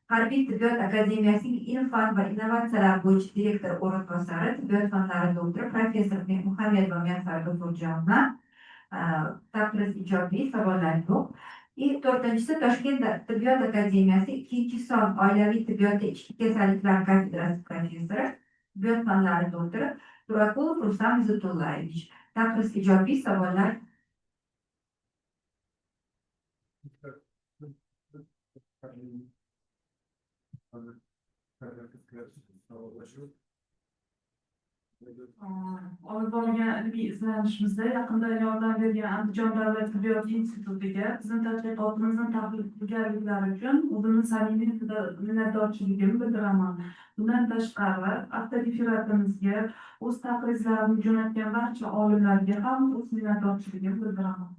Harbiy tibbiyot akademiyasining ilm-fan va innovatsiyalar bo'yicha direktor o'rinbosari, tibbiyot fanlari doktori professor Muhammadova Muyassar G'ofurjonova. Taqriz ijobiy, savollar yo'q. To'rtinchisi, Toshkent tibbiyot akademiyasi 2-son oilaviy tibbiyoti ichki kasalliklar kafedrasi professori, tibbiyot fanlari doktori Turakulov Rustam Izzatullayevich. Taqriz ijobiy, savollar olib borgan ilmiy izlanishimizda yaqinda yordam bergan Andijon davlat tibbiyot institutiga bizning tadqiqotimizni tahlil qilganliklari uchun o'zimni samimiy minnatdorchiligimni bildiraman. Bundan tashqari, avtoreferatimizga o'z taqrizlarini jo'natgan barcha olimlarga ham o'z minnatdorchiligimni bildiraman.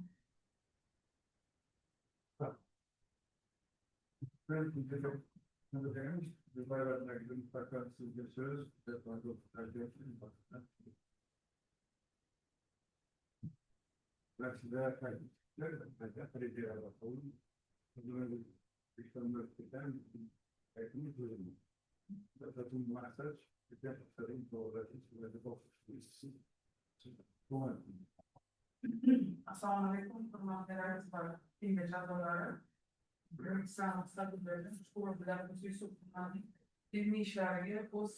Assalomu alaykum, hurmatli kengash a'zolari. Ilmiy ishlariga o'z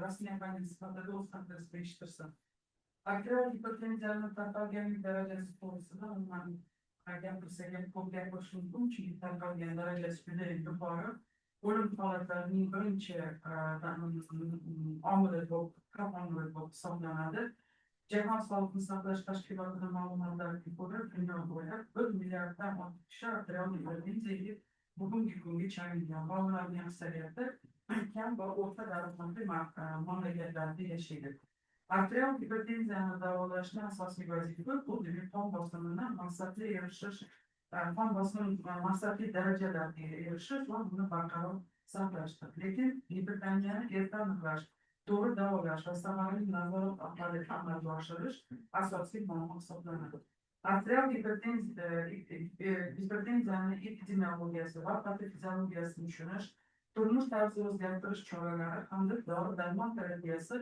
rasmiy ahamiyati sifatida o'z taqdirini eshittirsin. Arterial hipertenziyaning tarqalganlik darajasi to'g'risida umuman gapirsak ham ko'p gapirish mumkin, chunki tarqalgan darajasi juda yuqori. O'lim holatlarining birinchi omili bo'lib hisoblanadi. Jahon Sog'liqni saqlash tashkiloti ma'lumotlariga ko'ra, dunyo bo'ylab 1 milliarddan ortiq kishi arterial hipertenziyaga bugungi kunga chalingan. Bolalarning aksariyati kam va o'rta darajali mamlakatlarda yashaydi. Arterial hipertenziyani davolashning asosiy vazifasi bu qon bosimini maqsadli erishish, qon bosimini maqsadli darajalarga erishish va uni barqaror saqlashdir. Lekin hipertenziyani erta aniqlash, to'g'ri davolash va samarali nazorat orqali amalga oshirish asosiy muammo hisoblanadi. Arterial hipertenziyani epidemiologiyasi va patofiziyologiyasini tushunish, turmush tarzini o'zgartirish choralari hamda dori-darmon terapiyasi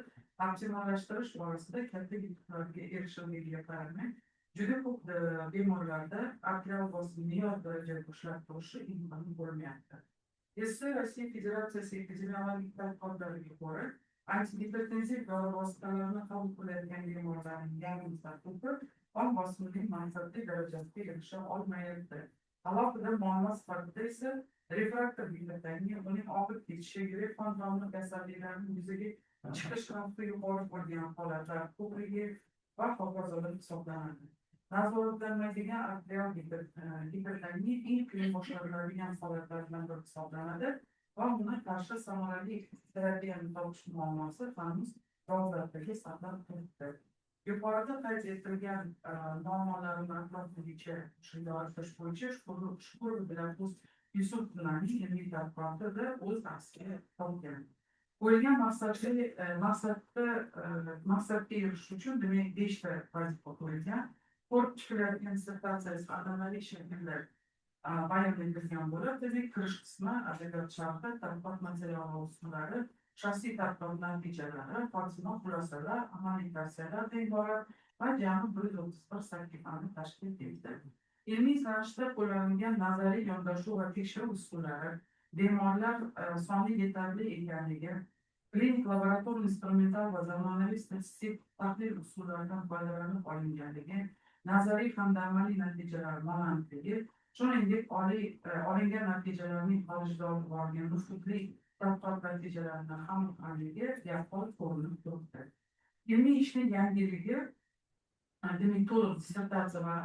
optimallashtirish borasida katta yutuqlarga erishilganiga qaramay, juda ko'p bemorlarda arterial bosim me'yor darajada ushlab turishi imkoni bo'lmayapti. Eski Rossiya Federatsiyasi epidemiologik tadqiqotlariga ko'ra, Antihipertenziv dori vositalarini qabul qilayotgan bemorlarning yarmi ko'pi qon bosimining manfaatli darajasiga erisha olmayapti. Alohida muammo sifatida esa refraktor gipertoniya, uning og'ir kechishi, yurak qon tomir kasalliklarining yuzaga chiqish xavfi yuqori bo'lgan holatlar ko'pligi va hokazolar hisoblanadi. Nazoratlanmaydigan arterial gipertoniya eng qiyin boshqariladigan holatlardan biri hisoblanadi va uni qarshi samarali terapiyani topish muammosi hanuz dolzarbdagi saqlab turibdi. Yuqorida qayd etilgan muammolarni atrofligicha yo'nalish bo'yicha Shukur Abdulaziz Yusuf Tumanning ilmiy tadqiqotida o'z aksini topgan. Qo'yilgan maqsadga erishish uchun demak 5 ta vazifa qo'yilgan. Ko'rib chiqilayotgan dissertatsiyasi an'anaviy shaklda bayon etilgan bo'lib, demak kirish qismi adabiyot sharhi, tadqiqot materiali uskunalari, shaxsiy tadqiqot natijalari, falsafa xulosalar, amaliy tavsiyalardan iborat va jami 131 sahifani tashkil etdi. Ilmiy sarishda qo'llanilgan nazariy yondashuv va tekshiruv usullari, bemorlar soni yetarli ekanligi, klinik laborator instrumental va zamonaviy statistik tahlil usullaridan foydalanib olinganligi, nazariy hamda amaliy natijalar monandligi, shuningdek olingan natijalarning xorijda olib borgan nufuzli tadqiqot natijalarini hamkorligi yaqqol ko'rinib turibdi. Ilmiy ishning yangiligi demak to'liq dissertatsiya va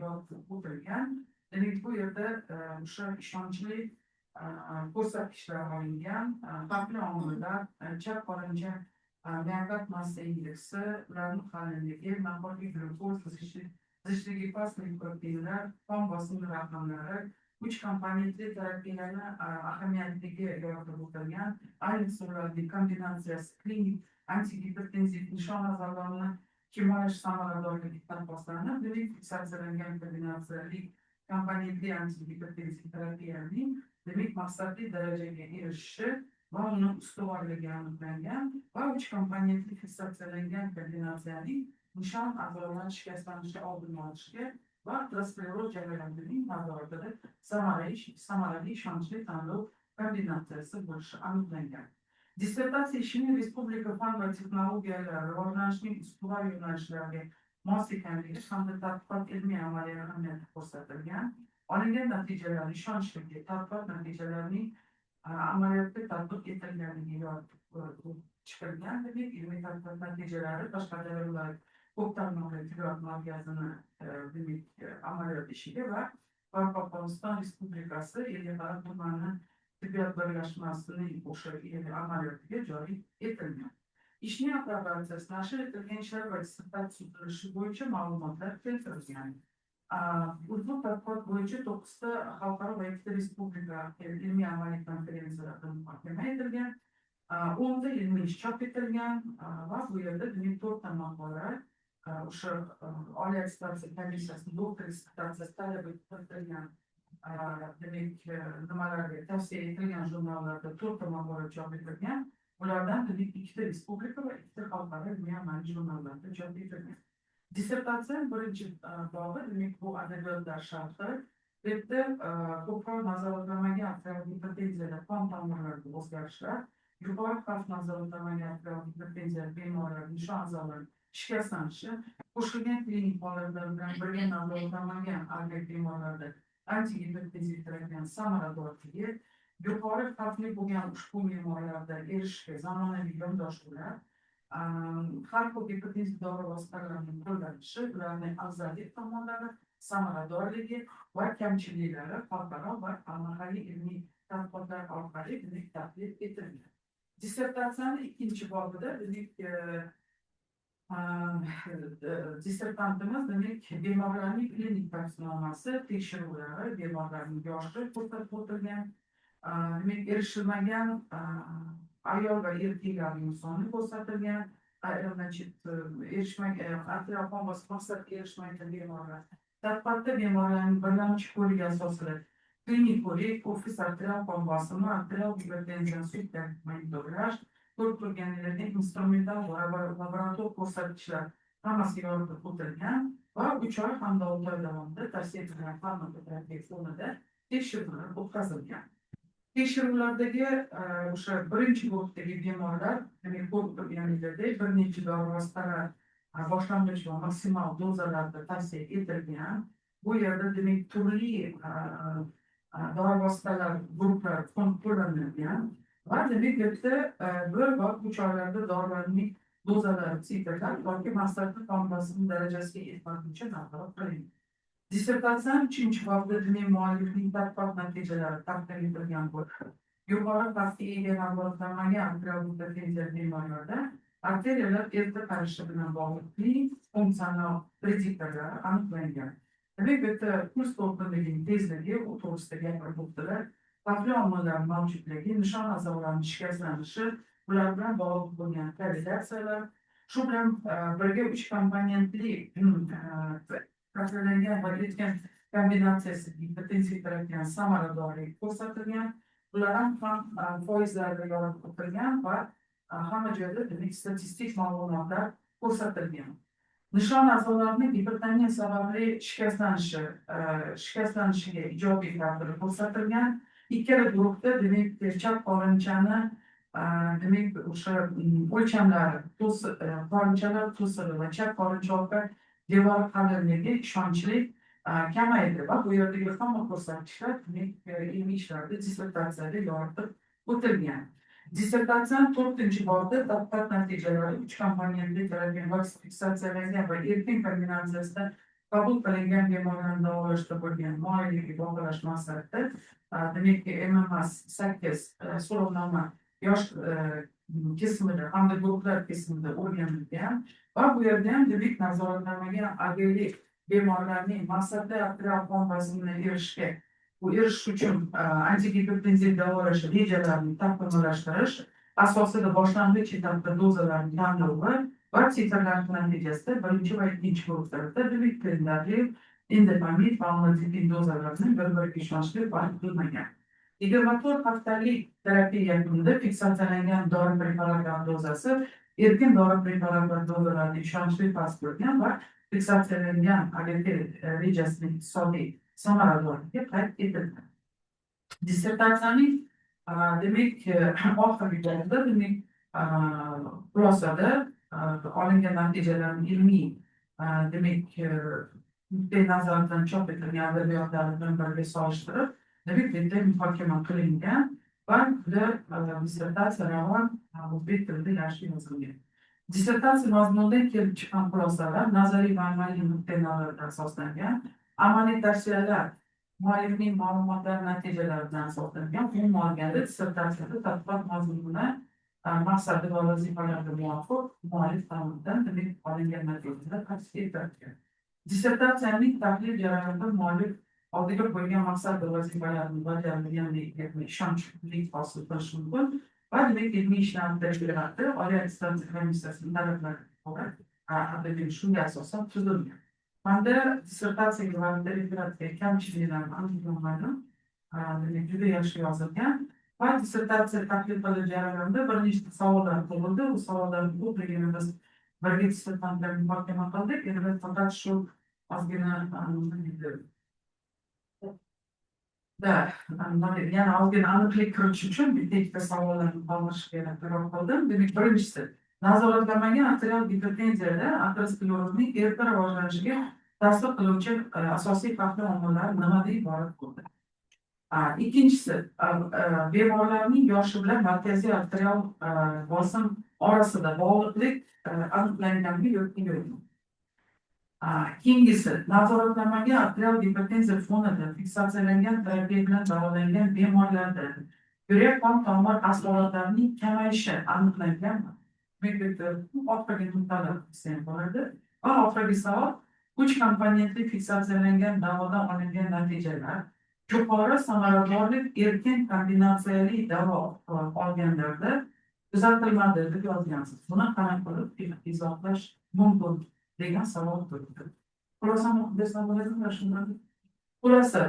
yozib o'tilgan. Demak bu yerda o'sha ishonchli ko'rsatkichlar olingan, xavfli omillar, chap qorincha miokard massa indeksi, ularning qalinligi, nafaqat glyukoz zichligi past glikoproteinlar, qon bosimi raqamlari, 3 komponentli terapiyalarni ahamiyatligi yoritib o'tilgan, ayniqsa ularning kombinatsiyasi klinik antigipertenziv nishon azollarini himoyash samaradorligidan boshlanib, demak fiksatsiyalangan kombinatsiyali komponentli antigipertenziv terapiyaning demak maqsadli darajaga erishishi va uni ustuvorligi aniqlangan va 3 komponentli fiksatsiyalangan kombinatsiyaning nishon a'zolar shikastlanishi oldini olishga va ateroskleroz jarayonlarining nazoratida samarali ishonchli tanlov kombinatsiyasi bo'lishi aniqlangan. Dissertatsiya ishining respublika fan va texnologiyalar rivojlanishining ustuvor yo'nalishlariga mos ekanligi hamda tadqiqot ilmiy amaliy ahamiyati ko'rsatilgan. Olingan natijalar ishonchligi, tadqiqot natijalarining amaliyotda tatbiq etilganligi yoritib chiqilgan. Demak, ilmiy tadqiqot natijalari Qashqadaryo ko'p tarmoqli tibbiyot markazini demak amaliyot ishiga va Qoraqalpog'iston Respublikasi Ellikqal'a tumani tibbiyot birlashmasining o'sha amaliyotiga joriy etilgan. Ishning approbatsiyasi nashr etilgan ishlar va dissertatsiya tuzilishi bo'yicha ma'lumotlar keltirilgan. Ushbu tadqiqot bo'yicha 9 ta xalqaro va 2 ta respublika ilmiy amaliy konferensiyalarda muhokama etilgan, 10 ta ilmiy ish chop etilgan va bu yerda 4 ta maqola o'sha oliy attestatsiya komissiyasining doktor dissertatsiyasi talab etilgan demak nimalarga tavsiya etilgan jurnallarda 4 ta maqola chop etilgan. Ulardan 2 ta respublika va 2 ta xalqaro ilmiy amaliy jurnallarda chop etilgan. Dissertatsiyaning birinchi bobi demak bu adabiyotlar sharhi. Bu yerda ko'proq nazoratlanmagan arterial gipertenziyada qon tomirlarida o'zgarishlar, yuqori xavf nazoratlanmagan arterial gipertenziya bemorlari nishon a'zolari shikastlanishi, qo'shilgan klinik holatlar bilan birga nazoratlanmagan arterial bemorlarda antigipertenziv terapiyaning samaradorligi, yuqori xavfli bo'lgan ushbu bemorlarda erishishga zamonaviy yondashuvlar, har xil gipertenziv dori vositalarining qo'llanishi, ularning afzallik tomonlari, samaradorligi va kamchiliklari xalqaro va mahalliy ilmiy tadqiqotlar orqali tahlil etilgan. Dissertatsiyaning ikkinchi bobida dissertantimiz demak bemorlarning klinik taksonomasi, tekshiruvlari, bemorlarning yoshi ko'rsatib o'tilgan, demak erishilmagan ayol va erkaklarning soni ko'rsatilgan, erishmagan arterial qon bosimi maqsadga erishmagan bemorlar. Tadqiqotda bemorlarning birlamchi ko'rigi asosida klinik ko'rik, ofis arterial qon bosimi, arterial gipertenziya sutkalik monitorlash, ko'rib turganlarning instrumental va laborator ko'rsatkichlar hammasi yoritib o'tilgan va 3 oy hamda 6 oy davomida tavsiya etilgan farmakoterapiya fonida tekshiruvlar o'tkazilgan. Tekshiruvlardagi o'sha birinchi guruhdagi bemorlar, demak ko'p ya'ni bir necha dori vositalar boshlang'ich va maksimal dozalarda tavsiya etilgan. Bu yerda demak turli dori vositalar guruhlari qo'llanilgan va demak bitta bir va uch oylarda dorilarning dozalari siydirlar yoki maslahatli formulasining darajasiga yetmaguncha nazorat qiling. Dissertatsiyam uchinchi bobda diniy muallifning tadqiqot natijalari taqdim etilgan bo'lib, yuqori xavfga ega nazoratlanmagan arterial gipertenziya bemorlarda arteriyalar erta qarishi bilan bog'liq funksional prediktorlari aniqlangan. Demak, bu yerda puls to'lqinligining tezligi u to'g'risida gapirib o'tdilar. Xavfli omillar mavjudligi, nishon a'zolarining shikastlanishi, ular bilan bog'liq bo'lgan korrelyatsiyalar, shu bilan birga 3 komponentli taqdirlangan va etgan kombinatsiyasi hipertenziya tarafidan samaradorlik ko'rsatilgan. Bular ham foizlarda yoritib o'tilgan va hamma joyda demak statistik ma'lumotlar ko'rsatilgan. Nishon a'zolarining gipertoniya sababli shikastlanishiga ijobiy ta'siri ko'rsatilgan. Ikkala guruhda demak chap qorinchani demak o'sha o'lchamlari qorinchalar to'sili va chap qorincha orqa devor qalinligi ishonchli kamaydi va bu yerdagi hamma ko'rsatkichlar ilmiy ishlarda dissertatsiyada yoritib o'tilgan. Dissertatsiya 4-bobda tadqiqot natijalari 3 komponentli terapiya fiksatsiyalangan va erkin kombinatsiyasida qabul qilingan bemorlarni davolashda bo'lgan muayyanligi baholash maqsadida demak MMS 8 so'rovnoma yosh kesimida hamda guruhlar kesimida o'rganilgan va bu yerda ham demak nazoratlanmagan agillik bemorlarning maqsadli arterial qon bosimini erishish uchun antigipertenziv davolash rejalarini taqsimlashtirish asosida boshlang'ich etapda dozalarni tanlovi va titrlanish natijasida birinchi va ikkinchi guruhlarda demak indepamid va amlodipin dozalarini bir-biriga ishonchli farq qilmagan. 24 haftalik terapiya yakunida fiksatsiyalangan dori preparatlar dozasi erkin dori preparatlar dozalarining ishonchli past bo'lgan va fiksatsiyalangan agentlik rejasining iqtisodiy samaradorligi qayd etildi. Dissertatsiyaning demak oxirgi bobida demak xulosada olingan natijalarni ilmiy demak nuqtai nazardan chop etilgan adabiyotlar bilan birga solishtirib demak bitta muhokama qilingan va dissertatsiya ravon o'zbek tilida yaxshi yozilgan. Dissertatsiya mazmunidan kelib chiqqan xulosalar nazariy va amaliy nuqtai nazardan asoslangan, amaliy tavsiyalar muallifning ma'lumotlari natijalaridan asoslangan. Umuman olganda dissertatsiyada tadqiqot mazmuni maqsadi va vazifalarga muvofiq muallif tomonidan demak olingan natijalar aks ettirilgan. Dissertatsiyaning tahlil jarayonida muallif oldiga qo'ygan maqsad va vazifalarni bajarilganligiga ishonchli hosil qilish mumkin va demak ilmiy ishlarni tashkiloti oliy attestatsiya komissiyasining talablariga ko'ra shunga asosan tuzilgan. Hamda dissertatsiyaga va referatsiyaga kamchiliklarni aniqlamadim. Demak juda yaxshi yozilgan va dissertatsiya tahlil qilish jarayonida bir nechta savollar tug'ildi. Bu savollarni ko'pligini biz birga dissertantlar muhokama qildik. Endi faqat shu ozgina yana ozgina aniqlik kiritish uchun bitta ikkita savollarni qoldirishga qaror qildim. Demak, birinchisi nazoratlanmagan arterial gipertenziyada aterosklerozning erta rivojlanishiga ta'sir qiluvchi asosiy xavfli omillar nimadan iborat bo'ldi? Ikkinchisi bemorlarning yoshi bilan markaziy arterial bosim orasida bog'liqlik aniqlanganmi yoki yo'qmi? Keyingisi nazoratlanmagan arterial gipertenziya fonida fiksatsiyalangan terapiya bilan davolangan bemorlarda yurak qon tomir asoratlarining kamayishi aniqlanganmi? Oxirgi nuqtalar bo'ladi. Va oxirgi savol 3 komponentli fiksatsiyalangan davodan olingan natijalar yuqori samaradorlik erkin kombinatsiyali davo olganlarda kuzatilmadi deb yozgansiz. Buni qanaqa qilib izohlash mumkin degan savol turibdi. Xulosa,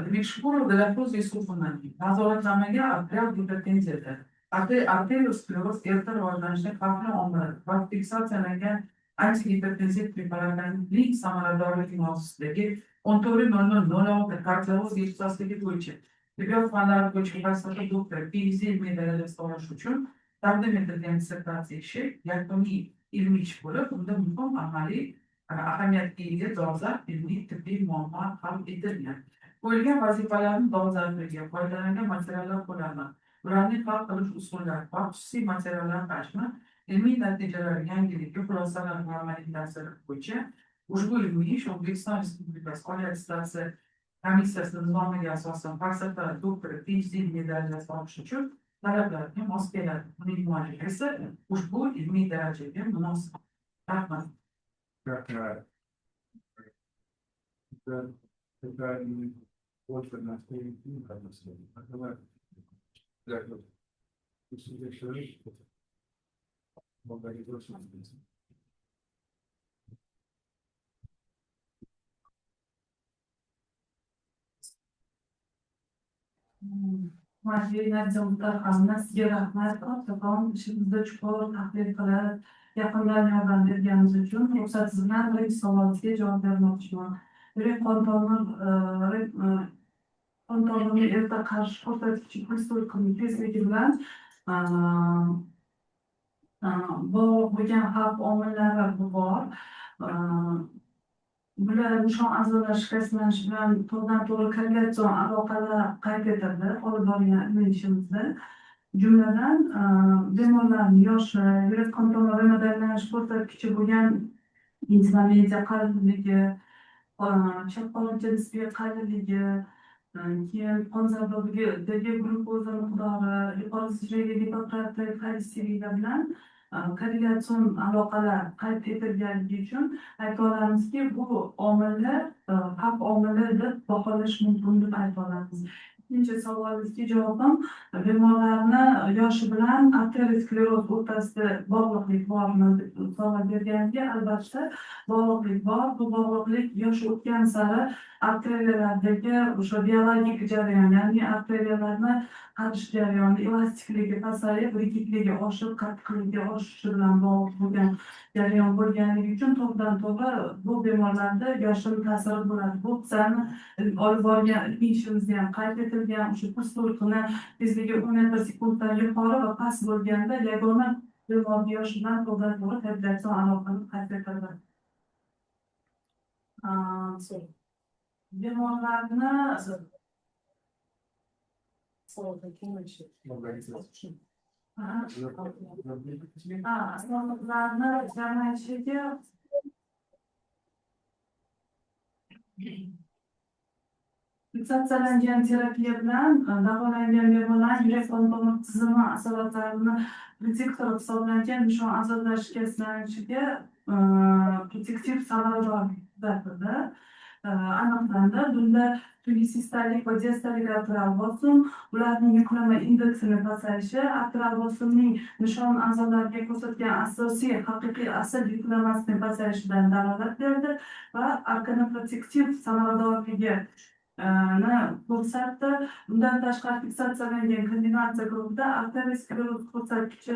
demak Shukurov Dilafruz Yusupovning nazoratlanmagan arterial gipertenziyada arterioskleroz erta rivojlanishida xavfli omillar va fiksatsiyalangan antigipertenziv preparatlarning samaradorligi mavzusidagi 14.00.06 kardiologiya ixtisosligi bo'yicha tibbiyot fanlari bo'yicha falsafa doktori PhD ilmiy darajasida olish uchun taqdim etilgan dissertatsiya ishi yakuniy ilmiy ish bo'lib, unda muhim amaliy ahamiyatga ega dolzarb ilmiy tibbiy muammo hal etilgan. Qo'yilgan vazifalarni dolzarbligi, foydalangan materiallar ko'lami, ularni hal qilish usullari va xususiy materiallar hajmi, ilmiy natijalar, yangiligi, xulosalar va amaliy ta'siri bo'yicha ushbu ilmiy ish O'zbekiston Respublikasi Oliy attestatsiya komissiyasi nizomiga asosan falsafa doktori PhD ilmiy darajasi olish uchun talablarga mos keladi. Uning muallifi esa ushbu ilmiy darajaga munosib. Rahmat. Tekrar boş ver nasıl kalması. Aklıma güzel oldu. Üstünde şöyle burada gidiyorsunuz. Mashinalar mutaxamma sizga rahmat. Kattakon ishimizda chuqur tahlil qilib, yaqindan yordam berganingiz uchun ruxsatingiz bilan birinchi savolingizga javob bermoqchiman. Yurak qon tomirini erta qarish ko'rsatkichi pulsli tezligi bilan bog'liq bo'lgan xavf omillari bor. Bular nishon a'zolar shikastlanishi bilan to'g'ridan-to'g'ri korrelatsion aloqalar qayd etildi olib borgan ilmiy ishimizda. Jumladan, bemorlarning yoshi, yurak qon tomiri modellanishini ko'rsatkichi bo'lgan intimamedia qalinligi, chap qorincha nisbiy qalinligi, keyin qon zardo'ligidagi glukoza miqdori, yuqori sijilli gipokrativ xolesterinlar bilan korrelatsion aloqalar qayd etilganligi uchun ayta olamizki, bu omillar xavf omili deb baholash mumkin deb ayta olamiz. Ikkinchi savolingizga javobim, bemorlarni yoshi bilan arterioskleroz o'rtasida bog'liqlik bormi deb savol berganda, albatta bog'liqlik bor. Bu bog'liqlik yosh o'tgan sari arteriyalardagi o'sha biologik jarayon, ya'ni arteriyalarni qarish jarayoni elastikligi pasayib, rigiddligi oshib, qattiqligi oshishi bilan bog'liq bo'lgan jarayon bo'lganligi uchun to'g'ridan-to'g'ri bu bemorlarda yoshlik ta'siri bo'ladi. Bu bizani olib borgan ilmiy ishimizda ham qayd etilgan, o'sha puls to'lqini tezligi 10 metr sekunddan yuqori va past bo'lganda yagona bemorning yoshi bilan to'g'ridan-to'g'ri korrelatsion aloqani qayd etildi. Bemorlarni sog'liqlarni kamayishiga fiksatsiyalangan terapiya bilan davolangan bemorlar yurak qon tomir tizimi asoratlarini prediktor hisoblangan nishon a'zolar shikastlanishiga prediktiv samaradorlik kuzatildi. Aniqlandi. Bunda sistalik va diastalik arterial bosim, ularning yuklama indeksini pasayishi, arterial bosimning nishon a'zolariga ko'rsatgan asosiy haqiqiy asl yuklamasini pasayishidan dalolat berdi va organoprotektiv samaradorligi ko'rsatdi. Bundan tashqari fiksatsiyalangan kombinatsiya guruhida arterioskleroz ko'rsatkichi,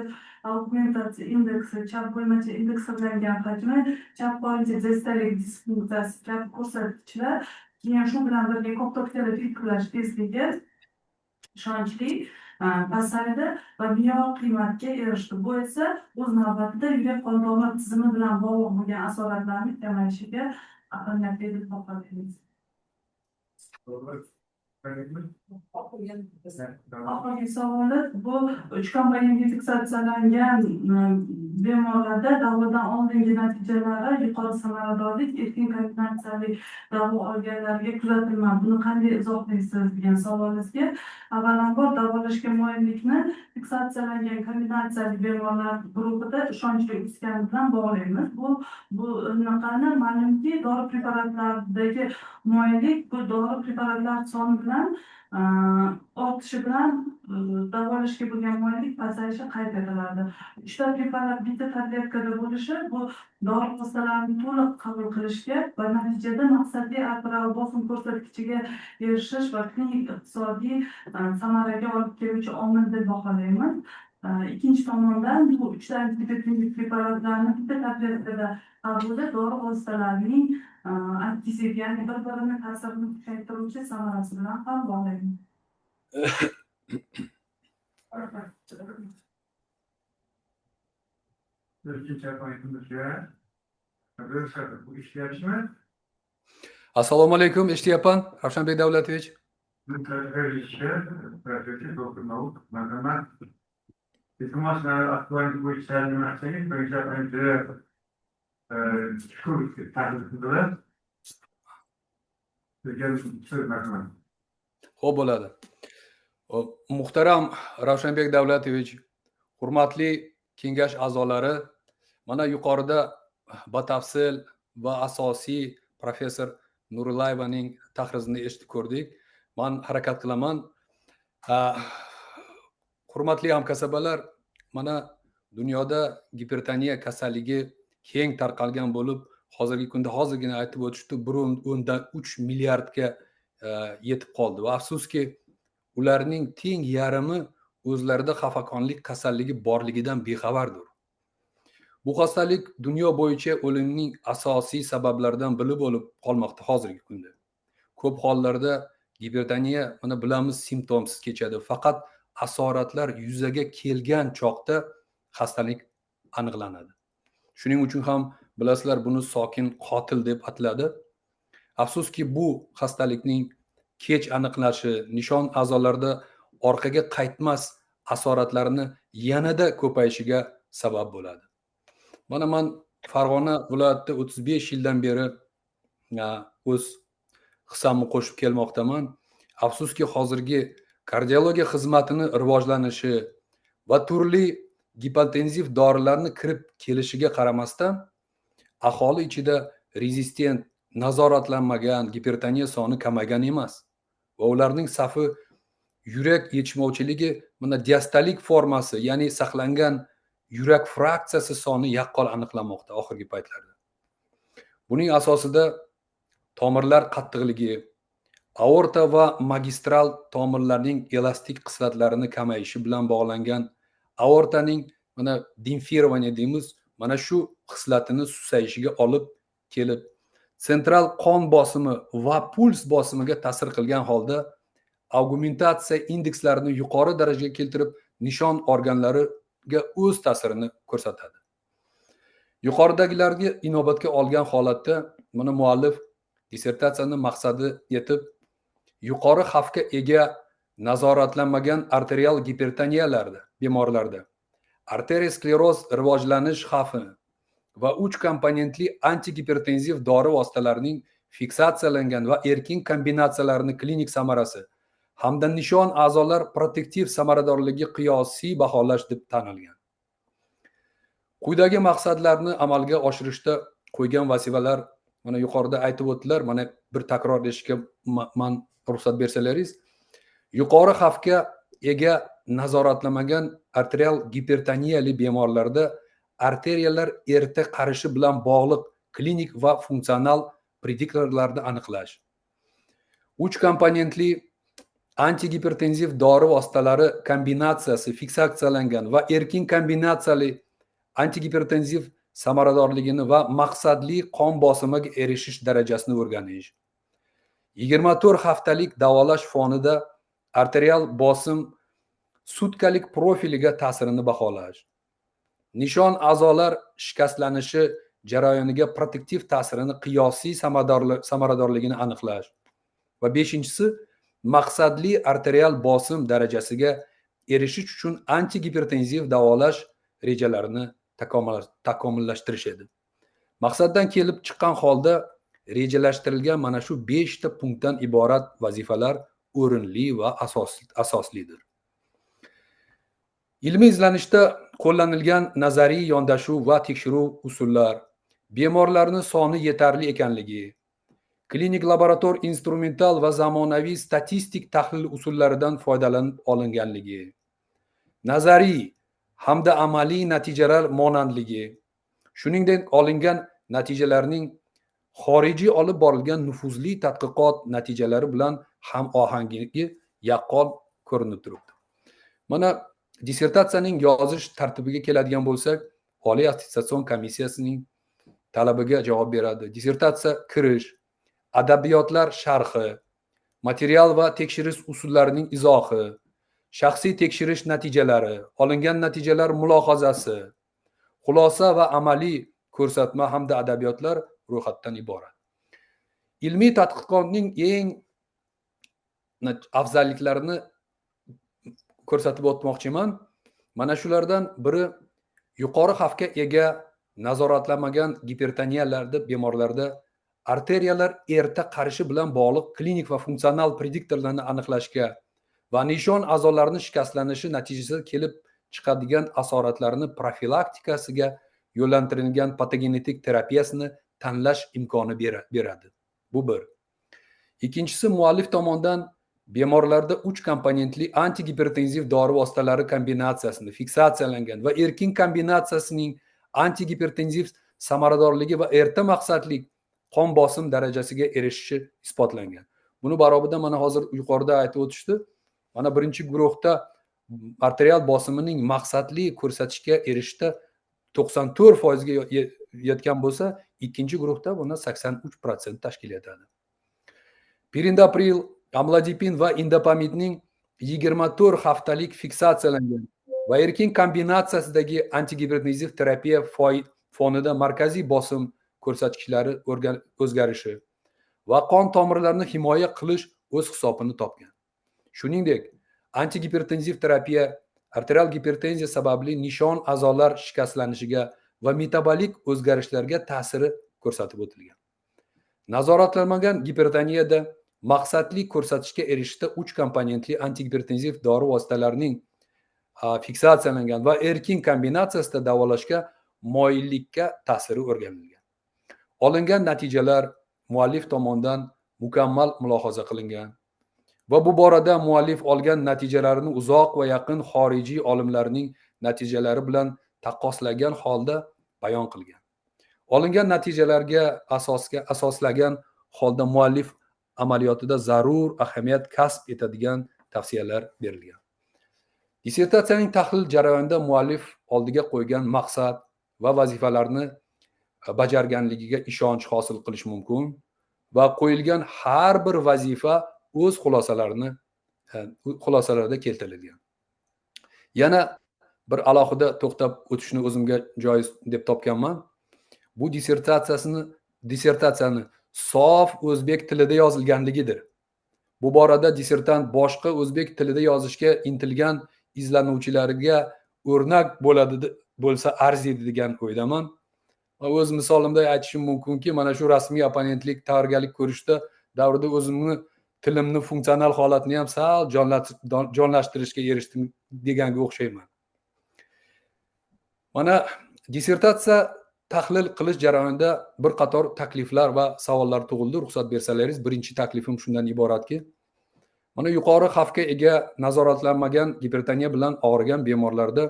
augmentatsiya indeksi, chap bo'lmacha indeks hisoblangan hajmi, chap qorincha diastalik disfunksiyasi kabi ko'rsatkichlar, keyin shu bilan birga ko'ktokkali filtrlash tezligi ishonchli pasaydi va bioqiymatga erishdi. Bu esa o'z navbatida yurak qon tomir tizimi bilan bog'liq bo'lgan asoratlarning kamayishiga ahamiyatli deb baholaymiz. Oxirgi savoli, bu 3 komponentli fiksatsiyalangan bemorlarda davodan oldingi natijalari yuqori samaradorlik, erkin kombinatsiyali davo olganlarga kuzatilmadi. Buni qanday izohlaysiz degan savolingizga, avvalambor davolashga moyillikni fiksatsiyalangan kombinatsiyali bemorlar guruhida ishonchli o'sgani bilan bog'laymiz. Bu naqani ma'lumki, dori preparatlaridagi moyillik bu dori preparatlar soni bilan ortishi bilan davolashga bo'lgan moyillik pasayishi qayd etiladi. 3 ta preparat bitta tabletkada bo'lishi bu dori vositalarini to'liq qabul qilishga va natijada maqsadli arterial bosim ko'rsatkichiga erishish va klinik iqtisodiy samaraga olib keluvchi omil deb baholaymiz. Ikkinchi tomondan bu 3 ta antibiotik preparatlarni bitta tabletkada qabulda dori vositalarining antisep, ya'ni bir-birini ta'sirini kuchaytiruvchi samarasi bilan ham bog'laymiz. Bu ishlayapsizmi? Assalomu alaykum, eshityapman, Ravshanbek Davlatovich. Iltimos, aktual bo'yicha nima qilsangiz, birinchi shu taklif qildilar. Sizga so'z marhamat. Xo'p bo'ladi. Muhtaram Ravshanbek Davlatovich, hurmatli kengash a'zolari, mana yuqorida batafsil va asosiy professor Nurillayevaning tahrizini eshitib ko'rdik. Men harakat qilaman. Hurmatli hamkasbalar, mana dunyoda gipertoniya kasalligi keng tarqalgan bo'lib, hozirgi kunda hozirgina aytib o'tishdi, 1.3 milliardga yetib qoldi. Va afsuski, ularning teng yarmi o'zlarida xafakonlik kasalligi borligidan bexabardir. Bu xastalik dunyo bo'yicha o'limning asosiy sabablaridan biri bo'lib qolmoqda hozirgi kunda. Ko'p hollarda gipertoniya mana bilamiz simptomsiz kechadi, faqat asoratlar yuzaga kelgan chog'da xastalik aniqlanadi. Shuning uchun ham bilasizlar, buni sokin qotil deb ataladi. Afsuski, bu xastalikning kech aniqlashi nishon a'zolarida orqaga qaytmas asoratlarni yanada ko'payishiga sabab bo'ladi. Mana men Farg'ona viloyatida 35 yildan beri o'z hissamni qo'shib kelmoqdaman. Afsuski, hozirgi kardiologiya xizmatini rivojlanishi va turli gipotenziv dorilarni kirib kelishiga qaramasdan, aholi ichida rezistent, nazoratlanmagan gipertoniya soni kamaygan emas va ularning safi yurak yetishmovchiligi mana diastolik formasi, ya'ni saqlangan yurak fraksiyasi soni yaqqol aniqlanmoqda oxirgi paytlarda. Buning asosida tomirlar qattiqligi, aorta va magistral tomirlarning elastik qislatlarini kamayishi bilan bog'langan aortaning mana dimfирование deymiz, mana shu xislatini susayishiga olib kelib, sentral qon bosimi va puls bosimiga ta'sir qilgan holda augmentatsiya indekslarini yuqori darajaga keltirib, nishon organlariga o'z ta'sirini ko'rsatadi. Yuqoridagilarga inobatga olgan holatda mana muallif dissertatsiyani maqsadi etib, yuqori xavfga ega nazoratlanmagan arterial gipertoniyalarda, bemorlarda arterioskleroz rivojlanish xavfi va 3 komponentli antigipertenziv dori vositalarining fiksatsiyalangan va erkin kombinatsiyalarining klinik samarasi hamda nishon a'zolar protektiv samaradorligi qiyosiy baholash deb tanilgan. Quyidagi maqsadlarni amalga oshirishda qo'ygan vazifalar mana yuqorida aytib o'tdilar. Mana bir takrorlashga men ruxsat bersalaringiz, yuqori xavfga ega nazoratlanmagan arterial gipertoniyali bemorlarda arteriyalar erta qarishi bilan bog'liq klinik va funksional prediktorlarni aniqlash, 3 komponentli antigipertenziv dori vositalari kombinatsiyasi fiksatsiyalangan va erkin kombinatsiyali antigipertenziv samaradorligini va maqsadli qon bosimiga erishish darajasini o'rganish, 24 haftalik davolash fonida arterial bosim sutkalik profiliga ta'sirini baholash, nishon a'zolar shikastlanishi jarayoniga protektiv ta'sirini qiyosiy samaradorligini aniqlash va 5-inchisi maqsadli arterial bosim darajasiga erishish uchun antigipertenziv davolash rejalarini takomillashtirish edi. Maqsaddan kelib chiqqan holda rejalashtirilgan mana shu 5 ta punktdan iborat vazifalar o'rinli va asoslidir. Ilmiy izlanishda qo'llanilgan nazariy yondashuv va tekshiruv usullar, bemorlarning soni yetarli ekanligi, klinik laborator instrumental va zamonaviy statistik tahlil usullaridan foydalanib olinganligi, nazariy hamda amaliy natijalar monandligi, shuningdek olingan natijalarning xorijiy olib borilgan nufuzli tadqiqot natijalari bilan ham ohangligi yaqqol ko'rinib turibdi. Mana dissertatsiyaning yozish tartibiga keladigan bo'lsak, Oliy attestation komissiyasining talabiga javob beradi. Dissertatsiya kirish, adabiyotlar sharhi, material va tekshirish usullarining izohi, shaxsiy tekshirish natijalari, olingan natijalar mulohazasi, xulosa va amaliy ko'rsatma hamda adabiyotlar ro'yxatdan iborat. Ilmiy tadqiqotning eng afzalliklarini ko'rsatib o'tmoqchiman. Mana shulardan biri yuqori xavfga ega nazoratlanmagan gipertoniyalarda bemorlarda arteriyalar erta qarishi bilan bog'liq klinik va funksional prediktorlarni aniqlashga va nishon a'zolarining shikastlanishi natijasida kelib chiqadigan asoratlarni profilaktikasiga yo'llantirilgan patogenetik terapiyasini tanlash imkoni beradi. Bu bir. Ikkinchisi, muallif tomonidan bemorlarda 3 komponentli antigipertenziv dori vositalari kombinatsiyasini fiksatsiyalangan va erkin kombinatsiyasining antigipertenziv samaradorligi va erta maqsadli qon bosim darajasiga erishishi isbotlangan. Buni barobida mana hozir yuqorida aytib o'tishdi. Mana birinchi guruhda arterial bosimining maqsadli ko'rsatishga erishishda 94% ga yetgan bo'lsa, ikkinchi guruhda buni 83% tashkil etadi. Pirindopril, amlodipin va indapamidning 24 haftalik fiksatsiyalangan va erkin kombinatsiyasidagi antigipertenziv terapiya fonida markaziy bosim ko'rsatkichlari o'zgarishi va qon tomirlarini himoya qilish o'z hisobini topgan. Shuningdek, antigipertenziv terapiya arterial gipertenziya sababli nishon a'zolar shikastlanishiga va metabolik o'zgarishlarga ta'siri ko'rsatib o'tilgan. Nazoratlanmagan gipertoniyada maqsadli ko'rsatishga erishishda 3 komponentli antigipertenziv dori vositalarining fiksatsiyalangan va erkin kombinatsiyasida davolashga moyillikka ta'siri o'rganilgan. Olingan natijalar muallif tomonidan mukammal mulohaza qilingan va bu borada muallif olgan natijalarini uzoq va yaqin xorijiy olimlarning natijalari bilan taqqoslagan holda bayon qilgan. Olingan natijalarga asoslagan holda muallif amaliyotida zarur ahamiyat kasb etadigan tavsiyalar berilgan. Dissertatsiyaning tahlil jarayonida muallif oldiga qo'ygan maqsad va vazifalarni bajarganligiga ishonch hosil qilish mumkin va qo'yilgan har bir vazifa o'z xulosalarida keltirilgan. Yana bir alohida to'xtab o'tishni o'zimga joiz deb topganman. Bu dissertatsiyani sof o'zbek tilida yozilganligidir. Bu borada dissertant boshqa o'zbek tilida yozishga intilgan izlanuvchilarga o'rnak bo'lsa arziydi degan o'ydaman. O'z misolimda aytishim mumkinki, mana shu rasmiy opponentlik tayyorgarlik ko'rishda davrida o'zimni tilimni funksional holatini ham sal jonlashtirishga erishdim deganga o'xshayman. Mana dissertatsiya tahlil qilish jarayonida bir qator takliflar va savollar tug'ildi. Ruxsat bersalaringiz, birinchi taklifim shundan iboratki, mana yuqori xavfga ega nazoratlanmagan gipertoniya bilan og'rigan bemorlarda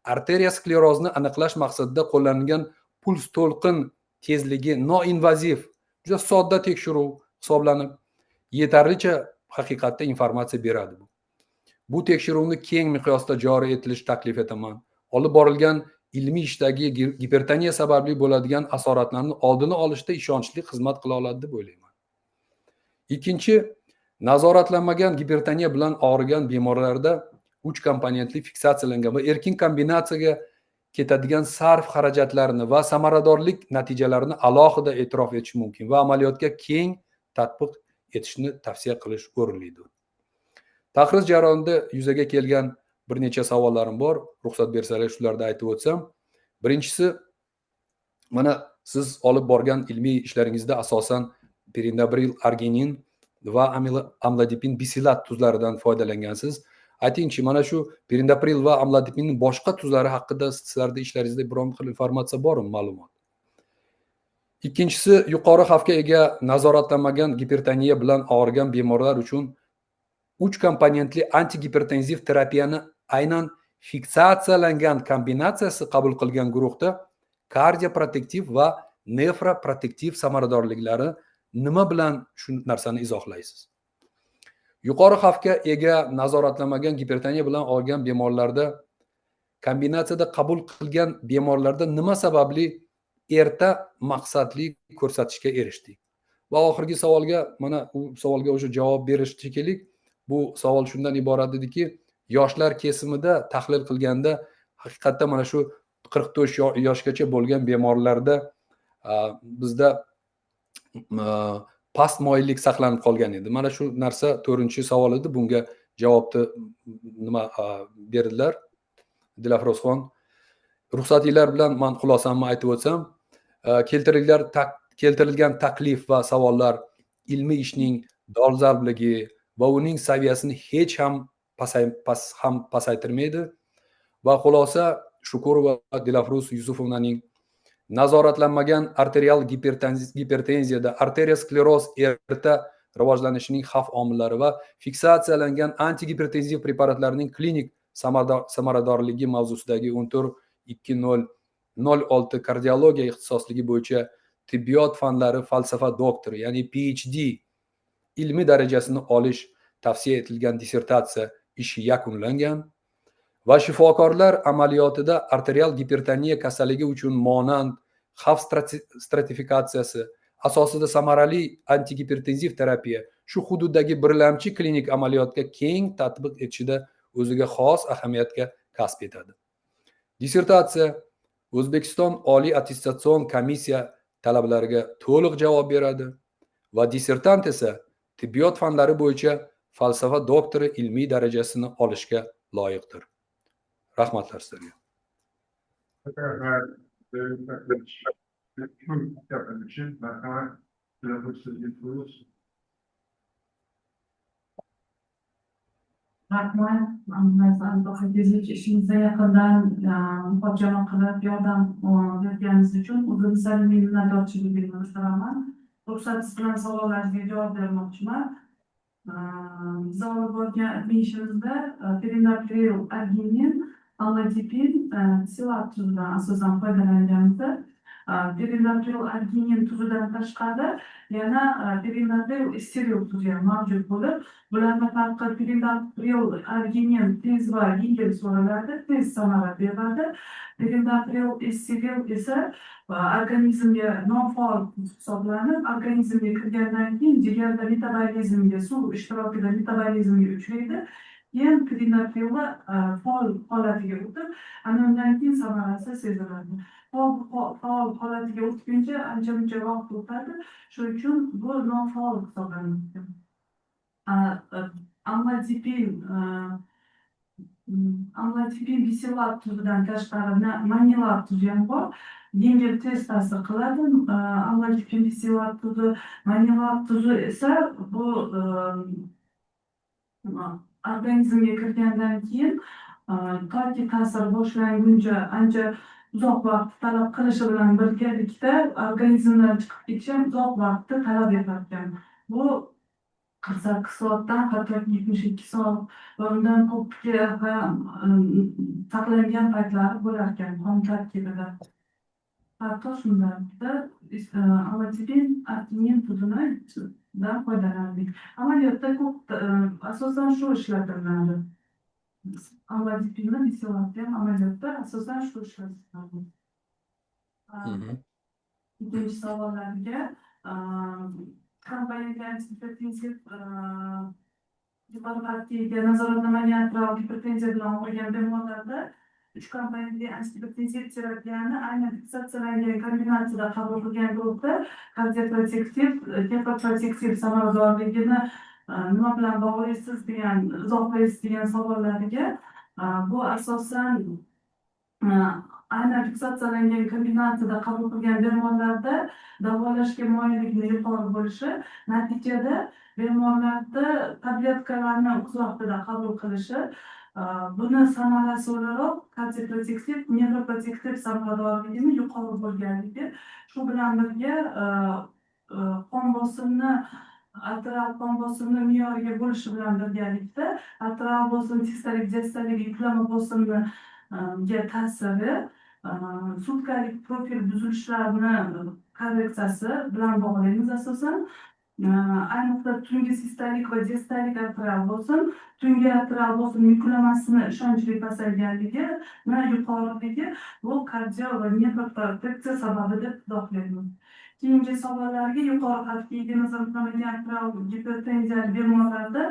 arteriya sklerozini aniqlash maqsadida qo'llanilgan puls to'lqin tezligi noinvaziv, juda sodda tekshiruv hisoblanib, yetarlicha haqiqatda informatsiya beradi. Bu tekshiruvni keng miqyosda joriy etilish taklif etaman. Olib borilgan ilmiy ishdagi gipertoniya sababli bo'ladigan asoratlarni oldini olishda ishonchli xizmat qila oladi deb o'ylayman. Ikkinchi, nazoratlanmagan gipertoniya bilan og'rigan bemorlarda 3 komponentli fiksatsiyalangan va erkin kombinatsiyaga ketadigan sarf xarajatlarini va samaradorlik natijalarini alohida e'tirof etish mumkin va amaliyotga keng tatbiq etishni tavsiya qilish o'rinlidir. Tahrir jarayonida yuzaga kelgan bir necha savollarim bor. Ruxsat bersalar shularni aytib o'tsam. Birinchisi, mana siz olib borgan ilmiy ishlaringizda asosan pirindopril, arginin va amlodipin bisilat tuzlaridan foydalangansiz. Aytingchi, mana shu pirindopril va amlodipinning boshqa tuzlari haqida sizlarda ishlaringizda biron xil informatsiya bormi, ma'lumot? Ikkinchisi, yuqori xavfga ega nazoratlanmagan gipertoniya bilan og'rigan bemorlar uchun 3 komponentli antigipertenziv terapiyani aynan fiksatsiyalangan kombinatsiyasi qabul qilgan guruhda kardioprotektiv va nefroprotektiv samaradorliklari nima bilan shu narsani izohlaysiz? Yuqori xavfga ega nazoratlanmagan gipertoniya bilan og'rigan bemorlarda kombinatsiyada qabul qilgan bemorlarda nima sababli erta maqsadli ko'rsatishga erishdik Va oxirgi savolga, mana bu savolga o'sha javob berish shekilli, bu savol shundan iborat ediki, yoshlar kesimida tahlil qilganda haqiqatda mana shu 44 yoshgacha bo'lgan bemorlarda bizda past moyillik saqlanib qolgan edi. Mana shu narsa 4-savol edi. Bunga javobni nima berdilar? Dilafruzxon. Ruxsatinglar bilan men xulosamni aytib o'tsam, keltirilgan taklif va savollar ilmiy ishning dolzarbligi va uning saviyasini hech ham pasaytirmaydi. Va xulosa Shukurova Dilafruz Yusufovnaning nazoratlanmagan arterial gipertenziyada arteriya skleroz erta rivojlanishining xavf omillari va fiksatsiyalangan antigipertenziv preparatlarining klinik samaradorligi mavzusidagi 14.20.06 kardiologiya ixtisosligi bo'yicha tibbiyot fanlari falsafa doktori, ya'ni PhD ilmiy darajasini olish tavsiya etilgan dissertatsiya ishi yakunlangan va shifokorlar amaliyotida arterial gipertoniya kasalligi uchun monand xavf stratifikatsiyasi asosida samarali antigipertenziv terapiya shu hududdagi birlamchi klinik amaliyotga keng tatbiq etishida o'ziga xos ahamiyatga kasb etadi. Dissertatsiya O'zbekiston Oliy attestatsion komissiya talablariga to'liq javob beradi va dissertant esa tibbiyot fanlari bo'yicha falsafa doktori ilmiy darajasini olishga loyiqdir. Rahmatlar sizlarga. Rahmat, tezlik ishingizda yaqindan muhokama qilib yordam berganingiz uchun o'zimni samimiy minnatdorchiligimni bildiraman. Ruxsatingiz bilan savollaringizga javob bermoqchiman. Biz olib borgan ilmiy ishimizda perinaptril arginin, amlodipin, silat tuzidan asosan foydalanganmiz. Perinaptril arginin tuzidan tashqari yana perinaptril steril tuzi ham mavjud bo'lib, bularni farqi perinaptril arginin tez va yengil so'raladi, tez samara beradi. Perinaptril steril esa organizmga nofaol hisoblanib, organizmga kirgandan keyin jigarda metabolizmga, suv ishtirokida metabolizmga uchraydi. Keyin perinaprilni faol holatiga o'tib, ana undan keyin samarasi seziladi. Faol holatiga o'tguncha ancha-muncha vaqt o'tadi. Shuning uchun bu nofaol hisoblanadi. Amlodipin bisilat tuzidan tashqari manilat tuzi ham bor. Yengil tez ta'sir qiladi. Amlodipin bisilat tuzi, manilat tuzi esa bu organizmga kirgandan keyin toki ta'sir boshlanguncha ancha uzoq vaqt talab qilishi bilan birgalikda organizmdan chiqib ketishi ham uzoq vaqtni talab etadigan. Bu 48 soatdan hatto 72 soat va undan ko'pga ham saqlangan paytlari bo'lar ekan qon tarkibida. Hatto shunda amlodipin arginin tuzidan foydalandik. Amaliyotda ko'p asosan shu ishlatiladi. Amlodipinni bisilatga amaliyotda asosan shu ishlatiladi. Ikkinchi savollarga kompaniyaga antigipertenziv gipertenziya nazoratlanmagan arterial gipertenziya bilan og'rigan bemorlarda 3 kompaniyaga antigipertenziv terapiyani aynan fiksatsiyalangan kombinatsiyada qabul qilgan guruhda kardioprotektiv, hepaprotektiv samaradorligini nima bilan bog'laysiz degan, izohlaysiz degan savollariga bu asosan aynan fiksatsiyalangan kombinatsiyada qabul qilgan bemorlarda davolashga moyillikni yuqori bo'lishi, natijada bemorlarda tabletkalarni o'z vaqtida qabul qilishi, buni samarasi o'laroq kardioprotektiv, nefroprotektiv samaradorligini yuqori bo'lganligi, shu bilan birga qon bosimini arterial qon bosimini me'yoriga bo'lishi bilan birgalikda arterial bosim sistalik, diastalik yuklama bosimiga ta'siri, sutkalik profil buzilishlarini korreksiyasi bilan bog'laymiz asosan. Ayniqsa tungi sistalik va diastalik arterial bosim, tungi arterial bosim yuklamasini ishonchli pasayganligi va yuqoriligi bu kardio va nefroprotektsiya sababi deb izohlaymiz. Keyingi savollarga yuqori qat'iy nazoratlanmagan arterial gipertenziyali bemorlarda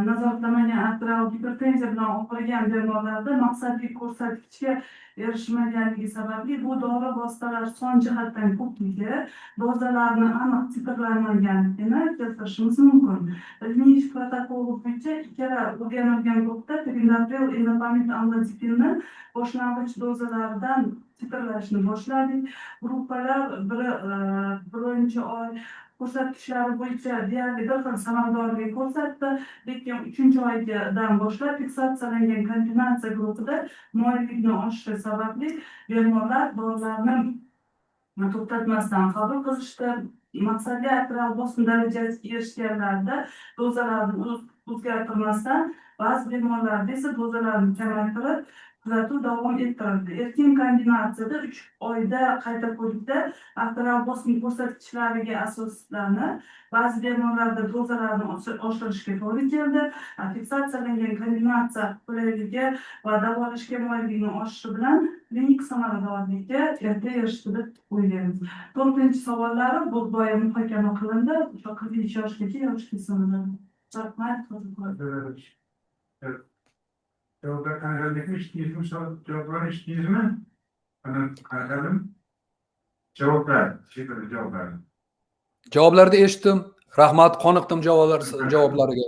nazoratlanmagan arterial gipertenziya bilan og'rigan bemorlarda maqsadli ko'rsatkichga erishmaganligi sababli bu dori vositalari son jihatdan ko'pligi, dozalarni aniq titrlanmaganligini keltirishimiz mumkin. Ilmiy ish protokoli bo'yicha ikkala o'rganilgan guruhda trilapril indapamid amlodipinni boshlang'ich dozalaridan titrlashni boshladik. Gruppalar birinchi oy ko'rsatkichlari bo'yicha deyarli bir xil samaradorlik ko'rsatdi, lekin 3-oydan boshlab fiksatsiyalangan kombinatsiya guruhida moyillikni oshishi sababli bemorlar dorilarni to'xtatmasdan qabul qilishdi. Maqsadli arterial bosim darajasiga erishganlarda dozalarni o'zgartirmasdan, ba'zi bemorlarda esa dozalarni kamaytirib kuzatuv davom ettirildi. Erkin kombinatsiyada 3 oyda qayta ko'rikda arterial bosim ko'rsatkichlariga asoslanib, ba'zi bemorlarda dozalarni oshirishga to'g'ri keldi. Fiksatsiyalangan kombinatsiya qulayligi va davolashga moyillikni oshishi bilan klinik samaradorlikka erta erishdi deb o'ylaymiz. 4-savollari bu boya muhokama qilindi. O'sha 40 yoshdagi yosh kesimida. Rahmat. Cevaplar kanaldaki iştiniz mi? Cevaplar iştiniz mi? Kanalım. Cevaplar. Cevaplar. Javoblarni eshitdim. Rahmat, qoniqdim javoblariga.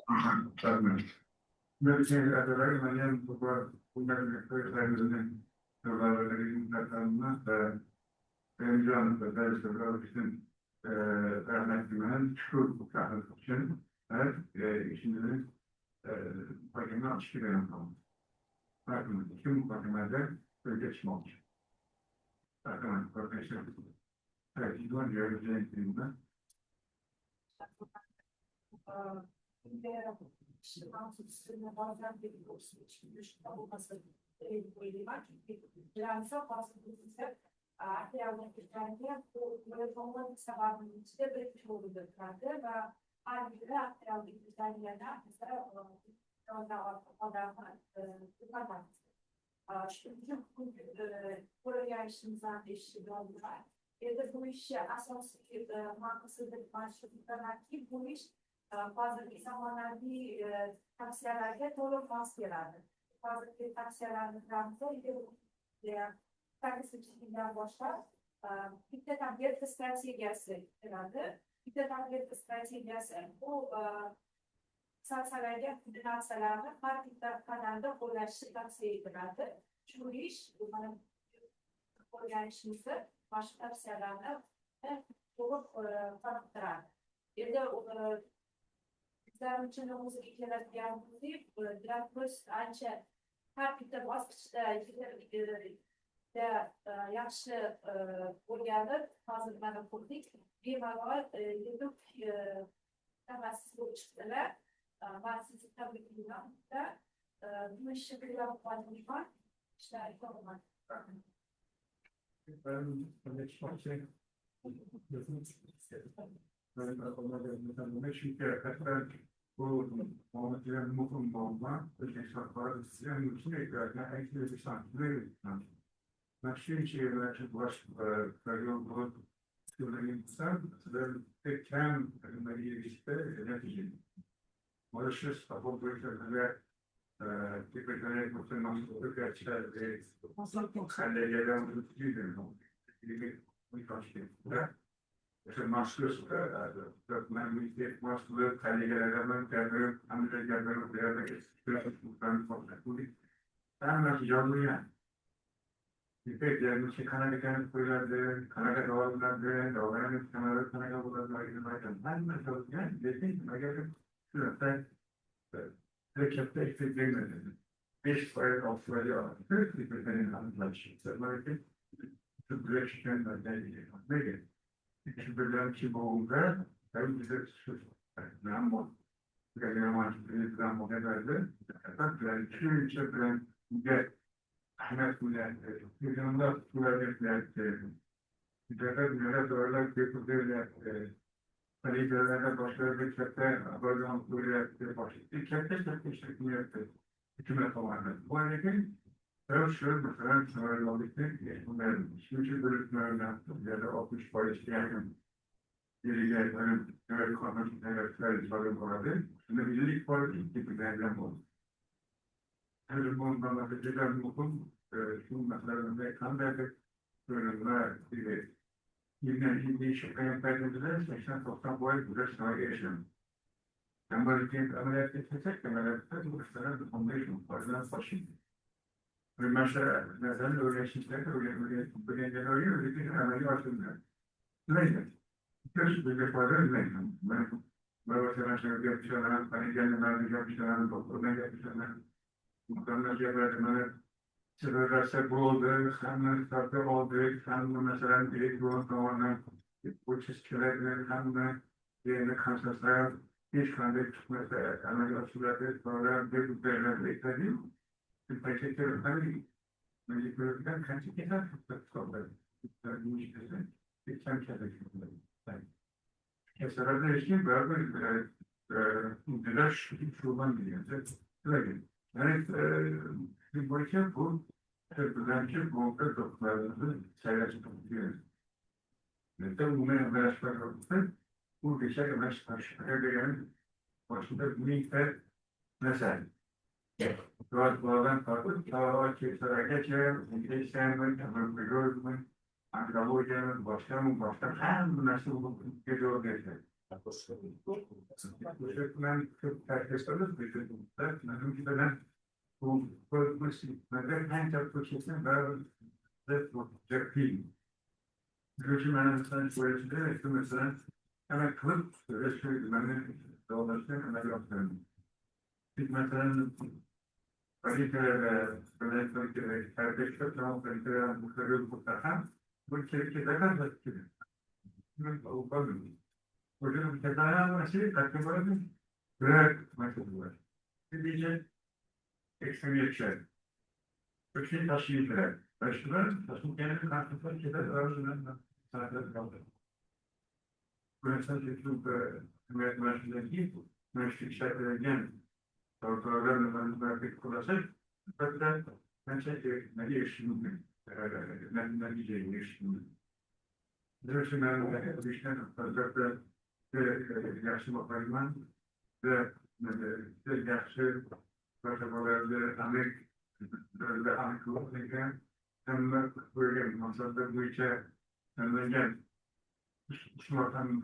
Bakın, tüm bakımlarda böyle çıkmamış. Bakın, arkadaşlar. Evet, İdvan Cevapları'nda Projeimizden eşliğinde oldular. Ya da bu işi asas markasıdır başlıklarına ki bu iş bazı zamanlar bir tavsiyelerde doğru tavsiyelerdir. Bazı tavsiyelerde takısı çekilen başlar. Bir de tabiat kıstası gelse herhalde. Bir de tabiat kıstası gelse bu sarsalarga finansalarni har bitta kanalda qo'llashni tavsiya etiladi. Shu ish mana o'rganishimizni boshqa tavsiyalarni to'liq qoniqtiradi. Endi bizlar uchun o'ziga keladigan bo'lsak, diagnoz ancha har bitta bosqichda yaxshi o'rganib, hozir mana ko'rdik, bemalol yetuk mutaxassis bo'lib chiqdilar. Ben sizi tabrikliyorum da bu işi bir yapmanız var. İşte yapalım. çünkü bu muhabbetlerin mutlu olma, şartları sizin için eklerken ekleri sanatları Naşir şeyler çok baş karyon bulup sıkıntı ve tekken ilişkide netice. Mauritius, a whole bunch of people connect with them on the website. And they get down to the student. We touched it. It's a master's, the man we get master, Kaligaran, Gathering, Under Gathering, the other is from the food. I'm not young. You take the Canadian Pulla, Canada government, the organic Canada, Canada, they think I get it. Harekette eksikliğine 5 fayda Avustralya 40% anlaşıldı. Amerika Birleşkenler'den ilgili. İki birden ki boğulda hem bize namı geliyorlar bizden bu kadar fakat yani Türkçe ben de Ahmet Müller yanında Müller bir de doğrular bir Kalibrelerde başka bir kette böyle Anadolu'ya başladı. Kette şeklinde hükümet olarak. Bu arada Şöyle mesela sınırladıkta bunların ikinci bölümlerine yaptım ya da 60 polis yakın biri gelmenin evet konuşun evet sorun vardı. Şimdi birlik politik gibi devlet oldu. Her bundan da gelen bugün şu meselelerinde kan verdik bölümler gibi yine değişik kaynaklarımızda 80-90 boy bu da sınava geçelim. Ben böyle bir ameliyat geçirsek de ameliyatta bu işlere bir foundation var. Başım. Mesela neden öğrenciler öyle bir ameliyat yapıyor. Neyse. Just bir defa da neyse. Ben mesela şey yapacağım, hani kendime yapacağım, doktoruna yapacağım. Muhtemelen yapacağım. Sırrı bu oldu, hem tatlı oldu, hem mesela direkt bu tamamen bu çizgilerle hem de yerine kansaslar hiç kandı çıkması ameliyatçıları sonra bir değerler beklediğim bir paketleri hani müziklerden kaçı kadar çok sordu. Bu işte bir sen çalışıyorlar. Mesela da işte böyle neler şuradan geliyor. Böyle. Yani bir boyunca bu belki bu toplarımızı sayacak tutuyoruz. Neden bunu arkadaşlar yaptı? Bu geçer arkadaşlar yani başında bu miktar mesela doğadan farklı çağlar çeşitler geçer, geçenler, tamam biliyoruz antropolojinin başka her nasıl geliyor geçer. Ben çok herkeslerle düşündüğümde, benim gibi ben bu neden hangi yapıyorsun ve bu değil. Göçmenlerden söylediğinde mesela hemen kılıp söyledi ben dolaştım hemen yaptım. Bir mesela kalitelere, özellikle serbestlik tamam kalitelere bu kadar mutlaka bu içerikte kadar basit. Bu kadar. Hocam tekrar nasıl kategoride bırak mesela var. Bir diye ekstremiyetçiler. Öteki taşıyıcılar. Başkaları taşın kendini karşılıklı şeyler arasında saatler kaldı. Mesela çok Cumhuriyet Üniversitesi'ndeki mühendislik işaretlerinden doktorlarla mühendislik kurulacak. Fakat mesela ne yaşımdı? Ne diyeceğim yaşımdı? Düşünen düşünen özellikle yaşlı bakımından ve yaşlı protokollerinde böyle anıklıkla hem de böyle masada bu işe hem de gel Şumartan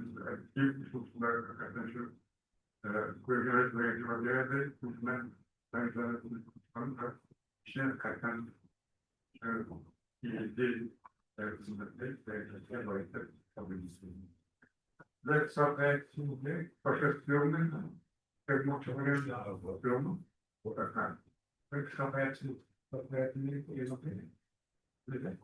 ilk hususlar arkadaşı kuyruğu böyle cevabı hükümet ben sana konuşmam işine kalkan ilgili hizmetler boyunca kabul edilsin. Ve sonra şimdi başarısının pek muhtemelen durumu bu kadar. Ve hayatını yazıp neden?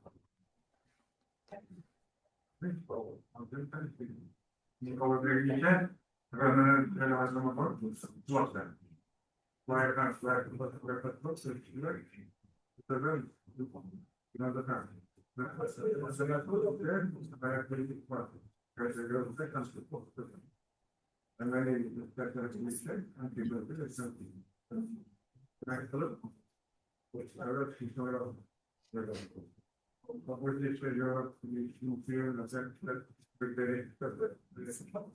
Olabilirse ben relevasyon var. Varsa. Varsa var. Sözcüler. Tabii. Biraz da mesela ayakları var. Gözlerinde kansız oldu. Hemen istersen antibiyyotik ve sanki. Ayakları. Evet, şimdi sonra böyle oldu. Poi c'è io mi fio la sempre vedere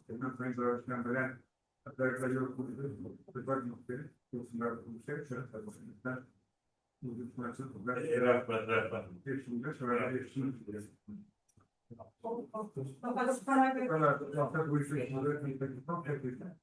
una cosa sempre a per io per guardare che sulla c'è la possibilità di fare era per sulla sarà allora la fatto il film per proprio questo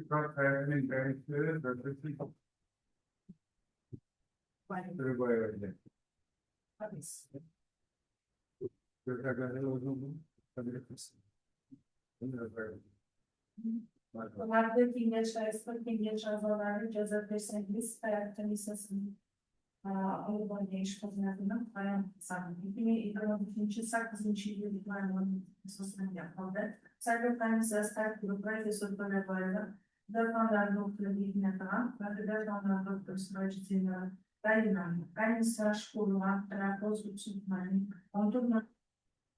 Çok hayalinin benimkileri bölgesi bir böyle. Göklerden olduğunu tabii. Bunlarda dinleyici arasında dinleyici azaları ceza pesendis hayat temizlesin. Alıban genç kadınlarının bayan sahibi. Yine İbrahim ikinci sakızın çiğli bir bayanın sosyal yapmadı. Servetlerini sesler grupları ve sosyal varlığı. Dörtmanlar doktora bilgine kalan ve dörtmanlar doktora süreciyle belirlenme. Ben mesaj kurulan terapöz bütünlerini onturma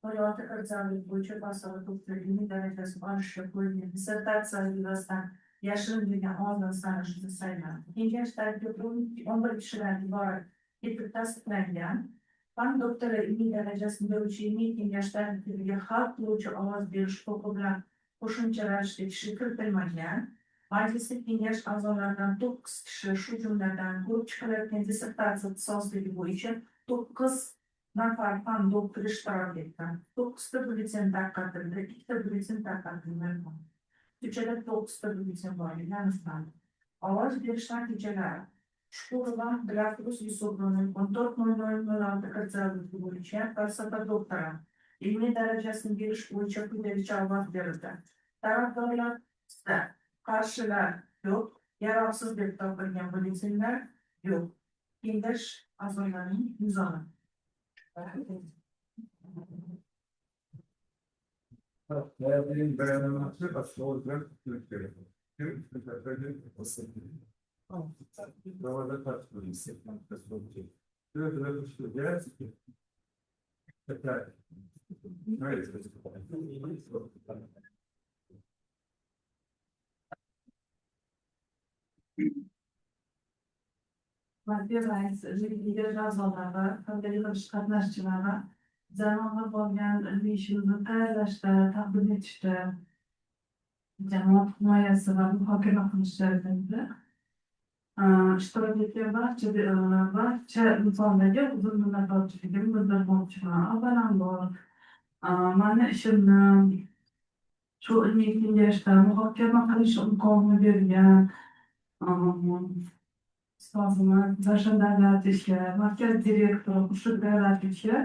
Hayata kırıcılık boyunca basalı doktorluğunu derecesi barışı koyduğu disertasyonu birazdan yaşlı dünya ondan sanışını sayılan. Gençler doktorun onda bir şeyler var. Getirip tasdiklengen. Ben doktora ilmi derecesinde ölçeğimi gençler bir halk boyunca avaz veriş kokulan koşunçalar kişi kırpılmayan. Maalesef genç azalardan 9 kişi şu cümleden grup çıkarırken disertasyon sözleri boyunca 9 Nafarkan doktor iştirak ettim. 9'da bülten takatırdı, 2'de bülten takatırdı. Türkçe'de 9'da bülten var, Yunanistan. Avaz verişler geceler. Şkurla, Drafus Yusuflu'nun 14.00 kırzalığı boyunca felsefe doktora. İlmi derecesinin giriş boyunca kuderici avaz verildi. Taraftarlar ise karşılar yok, yararsız bir toplarken bültenler yok. Kindeş azorlarının yüzanı. Hayatın dayanılması asıl olarak Türkiye'de. Türkiye'de Doğada tartışmalı hissetmek nasıl olacak? Türkiye'de işte gelsin ki. Tekrar. Hayır. Maddi rais, lider razılarla, kaderi katnaşçılara, zamanla bo'lgan işimizni tayyorlashda, taqdim etishda, jamoat himoyasi va muhokama qilishlarini ishtirok etgan barcha insonlarga uzun minnatdorchiligimni bildirmoqchiman. Avvalambor, mani ishimni shu ilmiy kengashda muhokama qilish imkonini bergan ustozimiz Zafar Davlatovga, markaz direktori Xurshid Davlatovga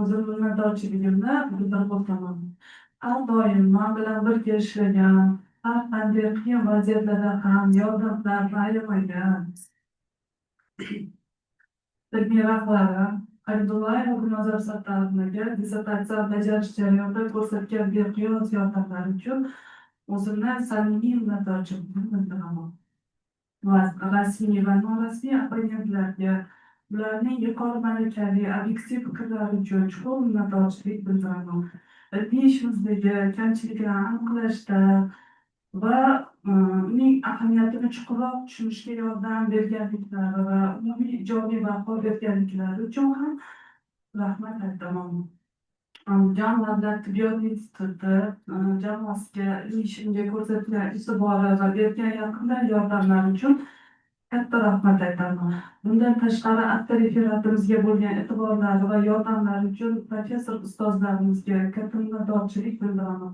uzun minnatdorchiligimni bildirib o'taman. Har doim men bilan birga ishlagan, har qanday qiyin vaziyatlarda ham yordamlarini ayamagan ilmiy rahbarim Abdullayev Abdunazar Sattarovga dissertatsiya bajarish jarayonida ko'rsatgan beqiyos yordamlari uchun o'zimdan samimiy minnatdorchilikni bildiraman. Va rasmiy va norasmiy opponentlarga ularning yuqori malakali obyektiv fikrlari uchun chuqur minnatdorchilik bildiraman. Ilmiy ishimizdagi kamchiliklarni aniqlashda va uning ahamiyatini chuqurroq tushunishga yordam berganliklari va umumiy ijobiy baho berganliklari uchun ham rahmat aytaman. Andijon davlat tibbiyot instituti jamoasiga ilmiy ishimga ko'rsatilgan e'tibori va bergan yaqindan yordamlari uchun katta rahmat aytaman. Bundan tashqari avtoreferatimizga bo'lgan e'tiborlari va yordamlari uchun professor ustozlarimizga katta minnatdorchilik bildiraman.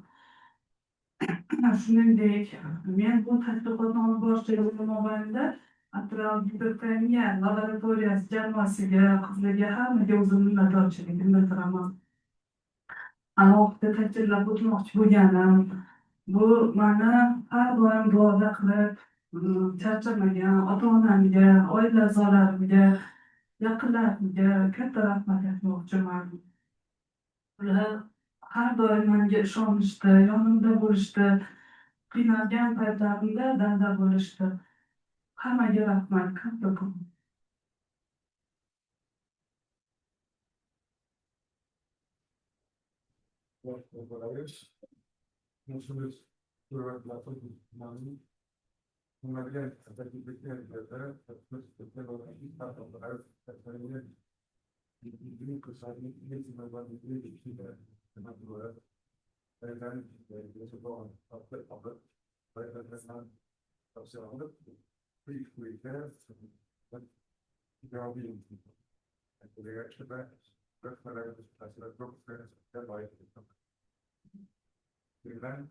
Shuningdek, men bu tadqiqotni olib borishim mobaynida Atrial gipertoniya laboratoriyasi jamoasiga, qizlarga hammaga o'zim minnatdorchilik bildiraman. Alohida ta'kidlab o'tmoqchi bo'lganim, bu mani har doim duoda qilib, charchamagan ota-onamga, oila a'zolarimga, yaqinlarimga katta rahmat aytmoqchiman. Ular har doim menga ishonishdi, yonimda bo'lishdi, qiynalgan paytlarimda dalda bo'lishdi. Hammaga rahmat, kattakon. Musunuz, hürmetler, mani. Bunlardan tabii bekleyenlerde, tatlı olarak ilk taraflar, tatlıları bir kısaltma iletişimler var, bir ilişkiler, tatlı olarak, ben bu tatlı alır, ben tavsiye alır, bir kuyuda, cevabıyım. Buraya işte ben öğretmenlerin tasarruf çok layık. Birden